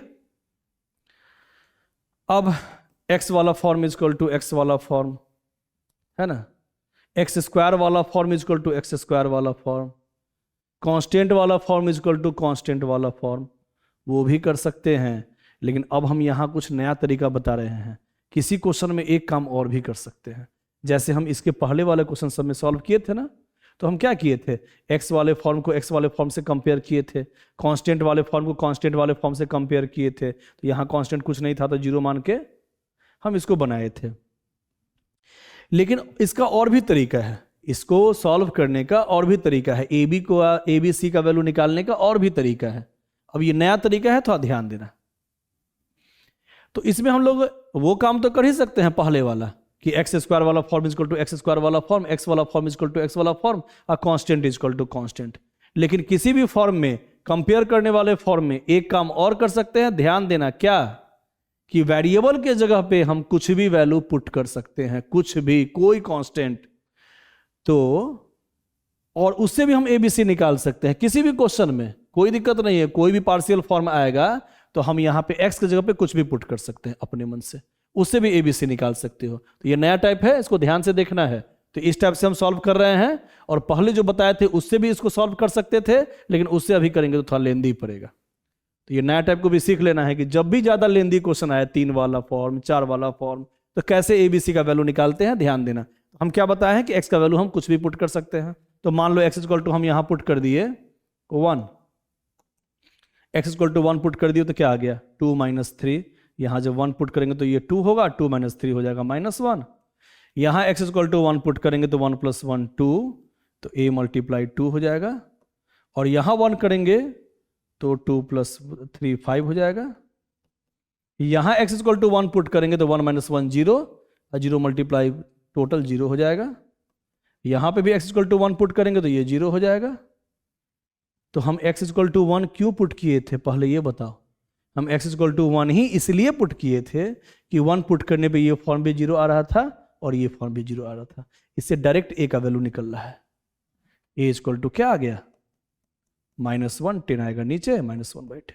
Speaker 1: अब x वाला form is equal to X वाला form है ना, X square वाला form is equal to X square वाला form, constant वाला form is equal to constant वाला फॉर्म, वो भी कर सकते हैं। लेकिन अब हम यहाँ कुछ नया तरीका बता रहे हैं। किसी क्वेश्चन में एक काम और भी कर सकते हैं। जैसे हम इसके पहले वाले क्वेश्चन सब में सॉल्व किए थे ना, तो हम क्या किए थे, एक्स वाले फॉर्म को एक्स वाले फॉर्म से कंपेयर किए थे, कांस्टेंट वाले फॉर्म को कांस्टेंट वाले फॉर्म से कंपेयर किए थे। तो यहाँ कांस्टेंट कुछ नहीं था तो जीरो मान के हम इसको बनाए थे। लेकिन इसका और भी तरीका है, इसको सॉल्व करने का और भी तरीका है, ए बी सी का वैल्यू निकालने का और भी तरीका है। अब ये नया तरीका है, थोड़ा ध्यान देना। तो इसमें हम लोग वो काम तो कर ही सकते हैं पहले वाला, कि एक्स स्क्वायर वाला form equal to X square वाला फॉर्म, एक्स वाला फॉर्म इक्वल टू एक्स वाला फॉर्म और कांस्टेंट इक्वल टू कांस्टेंट। लेकिन किसी भी फॉर्म में कंपेयर करने वाले फॉर्म में एक काम और कर सकते हैं, ध्यान देना, क्या कि वेरिएबल के जगह पे हम कुछ भी वैल्यू पुट कर सकते हैं, कुछ भी, कोई कांस्टेंट। तो और उससे भी हम एबीसी निकाल सकते हैं किसी भी क्वेश्चन में, कोई दिक्कत नहीं है। कोई भी पार्शियल फॉर्म आएगा तो हम यहां पे एक्स की जगह पे कुछ भी पुट कर सकते हैं अपने मन से, उससे भी एबीसी निकाल सकते हो। तो ये नया टाइप है, इसको ध्यान से देखना है। तो इस टाइप से हम सॉल्व कर रहे हैं, और पहले जो बताए थे उससे भी इसको सॉल्व कर सकते थे, लेकिन उससे अभी करेंगे तो थोड़ा लेंदी पड़ेगा। तो ये नया टाइप को भी सीख लेना है कि जब भी ज्यादा लेंदी क्वेश्चन आए, 3 वाला फॉर्म, 4 वाला फॉर्म, तो कैसे एबीसी का वैल्यू निकालते हैं, ध्यान देना। हम क्या बताए हैं कि एक्स का वैल्यू हम कुछ भी पुट कर सकते हैं। तो मान लो एक्स इक्वल टू हम यहां पुट कर दिए 1, एक्स इक्वल टू 1 पुट कर दिए तो क्या आ गया 2 - 3। यहां जब 1 पुट करेंगे तो ये 2 होगा, 2 - 3 हो जाएगा -1। यहां एक्स इक्वल टू 1 पुट करेंगे तो 1 + 1 2, तो a × 2 हो जाएगा। और यहां 1 करेंगे तो 2 + 3 5 हो जाएगा। यहां x इक्वल टू 1 पुट करेंगे तो 1 - 1 0, 0 मल्टीप्लाई टोटल 0 हो जाएगा। यहां पे भी x इक्वल टू 1 पुट करेंगे तो ये 0 हो जाएगा। तो हम x इक्वल टू 1 क्यों पुट किए थे, पहले ये बताओ। हम x इक्वल टू 1 ही इसलिए पुट किए थे कि 1 पुट करने पे ये फॉर्म भी 0 आ रहा था और ये फॉर्म भी 0 आ रहा था। इससे डायरेक्ट a का वैल्यू निकल रहा है। a इक्वल टू क्या आ गया -1, 10 आएगा नीचे, -1/10।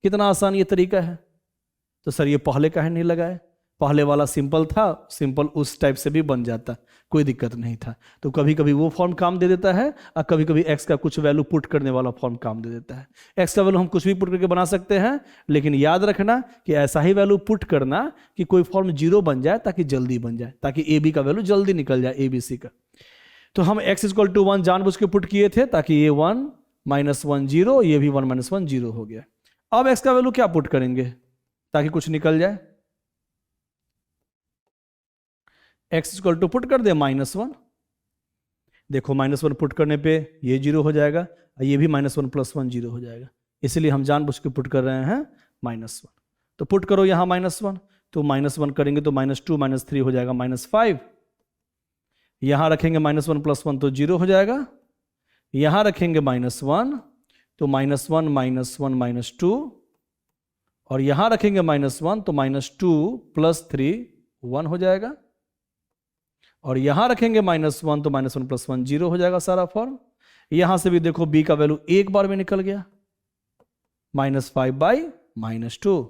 Speaker 1: कितना आसान ये तरीका है। तो सर ये पहले काहे नहीं लगाए, पहले वाला सिंपल था, सिंपल उस टाइप से भी बन जाता, कोई दिक्कत नहीं था। तो कभी कभी वो फॉर्म काम दे देता है, और कभी कभी x का कुछ वैल्यू पुट करने वाला फॉर्म काम दे देता है। x का वैल्यू हम कुछ भी पुट करके बना सकते हैं, लेकिन याद रखना कि ऐसा ही वैल्यू पुट करना कि कोई फॉर्म 0 बन जाए, ताकि जल्दी बन जाए, ताकि ए बी का वैल्यू जल्दी निकल जाए, ए बी सी का। तो हम x इक्वल टू 1 जानबूझ के पुट किए थे, ताकि ये 1 - 1 0, ये भी 1 - 1 0 हो गया। अब x का वैल्यू क्या पुट करेंगे ताकि कुछ निकल जाए, x इक्वल टू पुट कर दे -1। देखो -1 पुट करने पे ये 0 हो जाएगा, और ये भी -1 + 1 0 हो जाएगा। इसलिए हम जानबूझ के पुट कर रहे हैं -1। तो पुट करो यहाँ -1, तो -1 करेंगे तो -2 - 3 हो जाएगा -5। यहां रखेंगे -1 + 1 तो 0 हो जाएगा। यहां रखेंगे -1 तो -1 - 1 - 2, और यहां रखेंगे -1 तो -2 + 3 1 हो जाएगा। और यहां रखेंगे -1 तो -1 + 1 0 हो जाएगा सारा फॉर्म। यहां से भी देखो b का वैल्यू एक बार में निकल गया, -5/-2।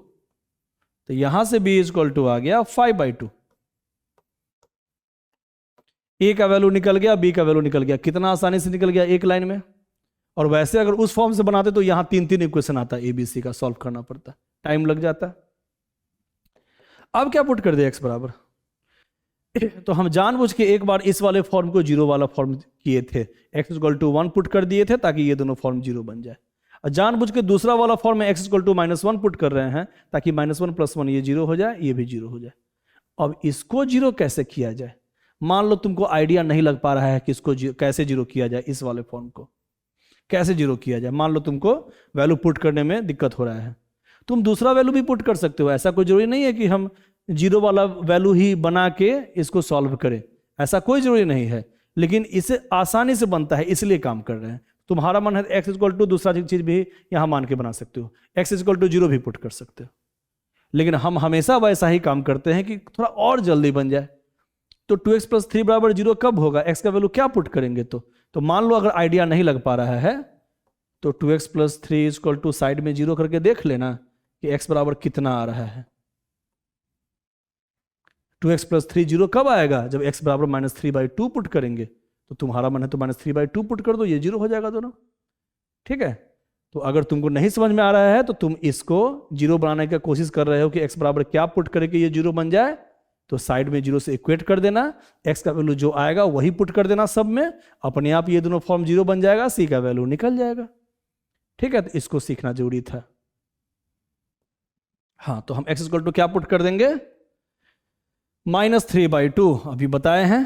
Speaker 1: तो यहां से b इक्वल टू आ गया 5/2। a का वैल्यू निकल गया, b का वैल्यू निकल गया। कितना आसानी से निकल गया एक लाइन में। और वैसे अगर उस फॉर्म से बनाते तो यहां 3 इक्वेशन आता, ए बी सी का सॉल्व करना पड़ता, टाइम लग जाता। अब क्या पुट कर दिया x बराबर, तो हम जानबूझ के एक बार इस वाले फॉर्म को 0 वाला फॉर्म किए थे, x इक्वल टू 1 पुट कर दिए थे ताकि ये दोनों फॉर्म 0 बन जाए। और जानबूझ के दूसरा वाला फॉर्म में x इक्वल टू -1 पुट कर रहे हैं ताकि -1 + 1 ये 0 हो जाए, ये भी 0 हो जाए। अब इसको 0 कैसे किया जाए, मान लो तुमको आइडिया नहीं लग पा रहा है कि इसको कैसे 0 किया जाए, इस वाले फॉर्म को कैसे 0 किया जाए। मान लो तुमको वैल्यू पुट करने में दिक्कत हो रहा है, तुम दूसरा वैल्यू भी पुट कर सकते हो। ऐसा कोई जरूरी नहीं है कि हम 0 वाला वैल्यू ही बना के इसको सॉल्व करें, ऐसा कोई जरूरी नहीं है। लेकिन इसे आसानी से बनता है, इसलिए काम कर रहे हैं। तुम्हारा मन है x इक्वल टू दूसरा चीज भी यहां मान के बना सकते हो, x इक्वल टू 0 भी पुट कर सकते हो। लेकिन हम हमेशा वैसा ही काम करते हैं कि थोड़ा और जल्दी बन जाए। तो 2x + 3 = 0 कब होगा, x का वैल्यू क्या पुट करेंगे। तो मान लो अगर आइडिया नहीं लग पा रहा है तो 2x + 3 इक्वल टू साइड में 0 करके देख लेना कि x बराबर कितना आ रहा है। 2x + 3 0 कब आएगा, जब x बराबर -3/2 पुट करेंगे। तो तुम्हारा मन है तो -3/2 पुट कर दो, ये 0 हो जाएगा दोनों। ठीक है। तो अगर तुमको नहीं समझ में आ रहा है तो तुम इसको 0 बनाने की कोशिश कर रहे हो कि x बराबर क्या पुट करके ये 0 बन जाए, तो साइड में 0 से इक्वेट कर देना, x का वैल्यू जो आएगा वही पुट कर देना सब में, अपने आप ये दोनों फॉर्म 0 बन जाएगा, c का वैल्यू निकल जाएगा। ठीक है, तो इसको सीखना जरूरी था। हाँ, तो हम x इक्वल टू क्या पुट कर देंगे, -3/2। अभी बताए हैं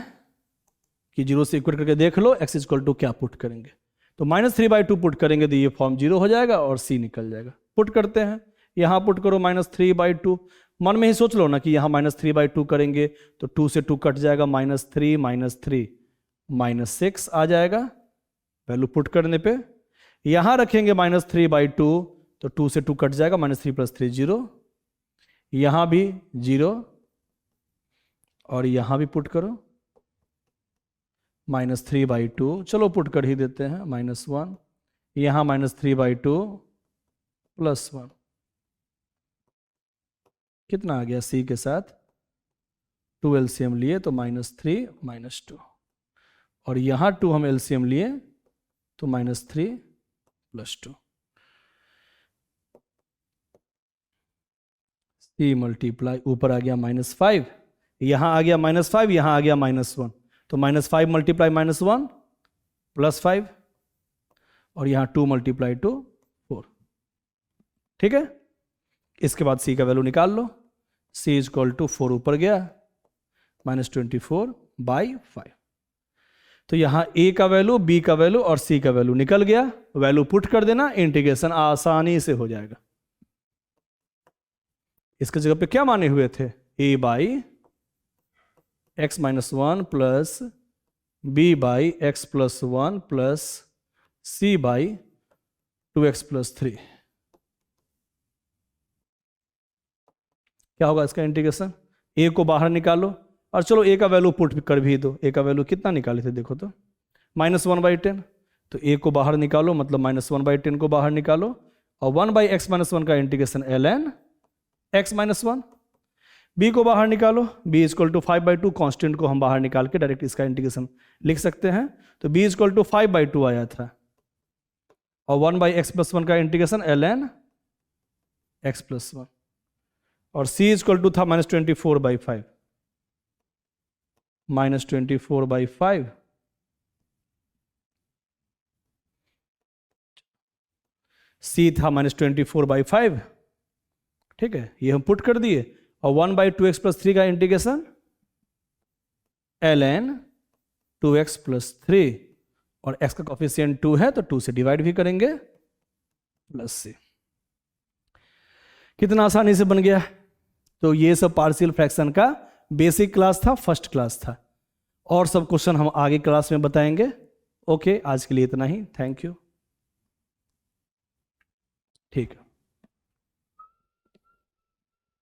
Speaker 1: कि 0 से इक्वेट करके देख लो x इक्वल टू क्या पुट करेंगे। तो -3/2 पुट करेंगे तो ये फॉर्म 0 हो जाएगा और c निकल जाएगा। पुट करते हैं, यहां पुट करो -3/2। मन में ही सोच लो ना कि यहां -3/2 करेंगे तो 2 से 2 कट जाएगा, -3 - 3 -6 आ जाएगा वैल्यू पुट करने पे। यहां रखेंगे -3/2, तो 2 से 2 कट जाएगा, -3 + 3 0, यहां भी 0, और यहां भी पुट करो -3/2, चलो पुट कर ही देते हैं, -1, यहां -3/2 +1, कितना आ गया c के साथ 2 एलसीएम लिए तो -3 -2, और यहां 2 हम एलसीएम लिए तो -3 + 2, c मल्टीप्लाई ऊपर आ गया -5, यहां आ गया -5, यहां आ गया -1, तो -5 मल्टीप्लाई -1 +5, और यहां 2 मल्टीप्लाई 2 4, ठीक है। इसके बाद c का वैल्यू निकाल लो, c = 4 ऊपर गया, -24/5, तो यहां a का वैल्यू, b का वैल्यू और c का वैल्यू निकल गया, वैल्यू पुट कर देना, इंटीग्रेशन आसानी से हो जाएगा। इसके जगह पे क्या माने हुए थे, a/x-1 plus b/x+1 plus c/2x+3, क्या होगा इसका इंटीग्रेशन, a को बाहर निकालो, और चलो a का वैल्यू पुट कर भी दो, a का वैल्यू कितना निकाले थे देखो तो -1/10, तो a को बाहर निकालो, मतलब -1/10 को बाहर निकालो, और 1/x-1 का इंटीग्रेशन ln x-1, b को बाहर निकालो, b = 5/2, कांस्टेंट को हम बाहर निकाल के डायरेक्ट इसका इंटीग्रेशन लिख सकते हैं, तो b = 5/2 आया था, और 1/x+1 का इंटीग्रेशन ln x+1, और c = था -24/5, -24/5, c था -24/5, ठीक है, ये हम पुट कर दिए, और 1/2x+3 का इंटीग्रेशन ln 2x+3, और x का कोफिशिएंट 2 है तो 2 से डिवाइड भी करेंगे, +c, कितना आसानी से बन गया। तो ये सब पार्शियल फ्रैक्शन का बेसिक क्लास था, फर्स्ट क्लास था, और सब क्वेश्चन हम आगे क्लास में बताएंगे। ओके, आज के लिए इतना ही, थैंक यू, ठीक है।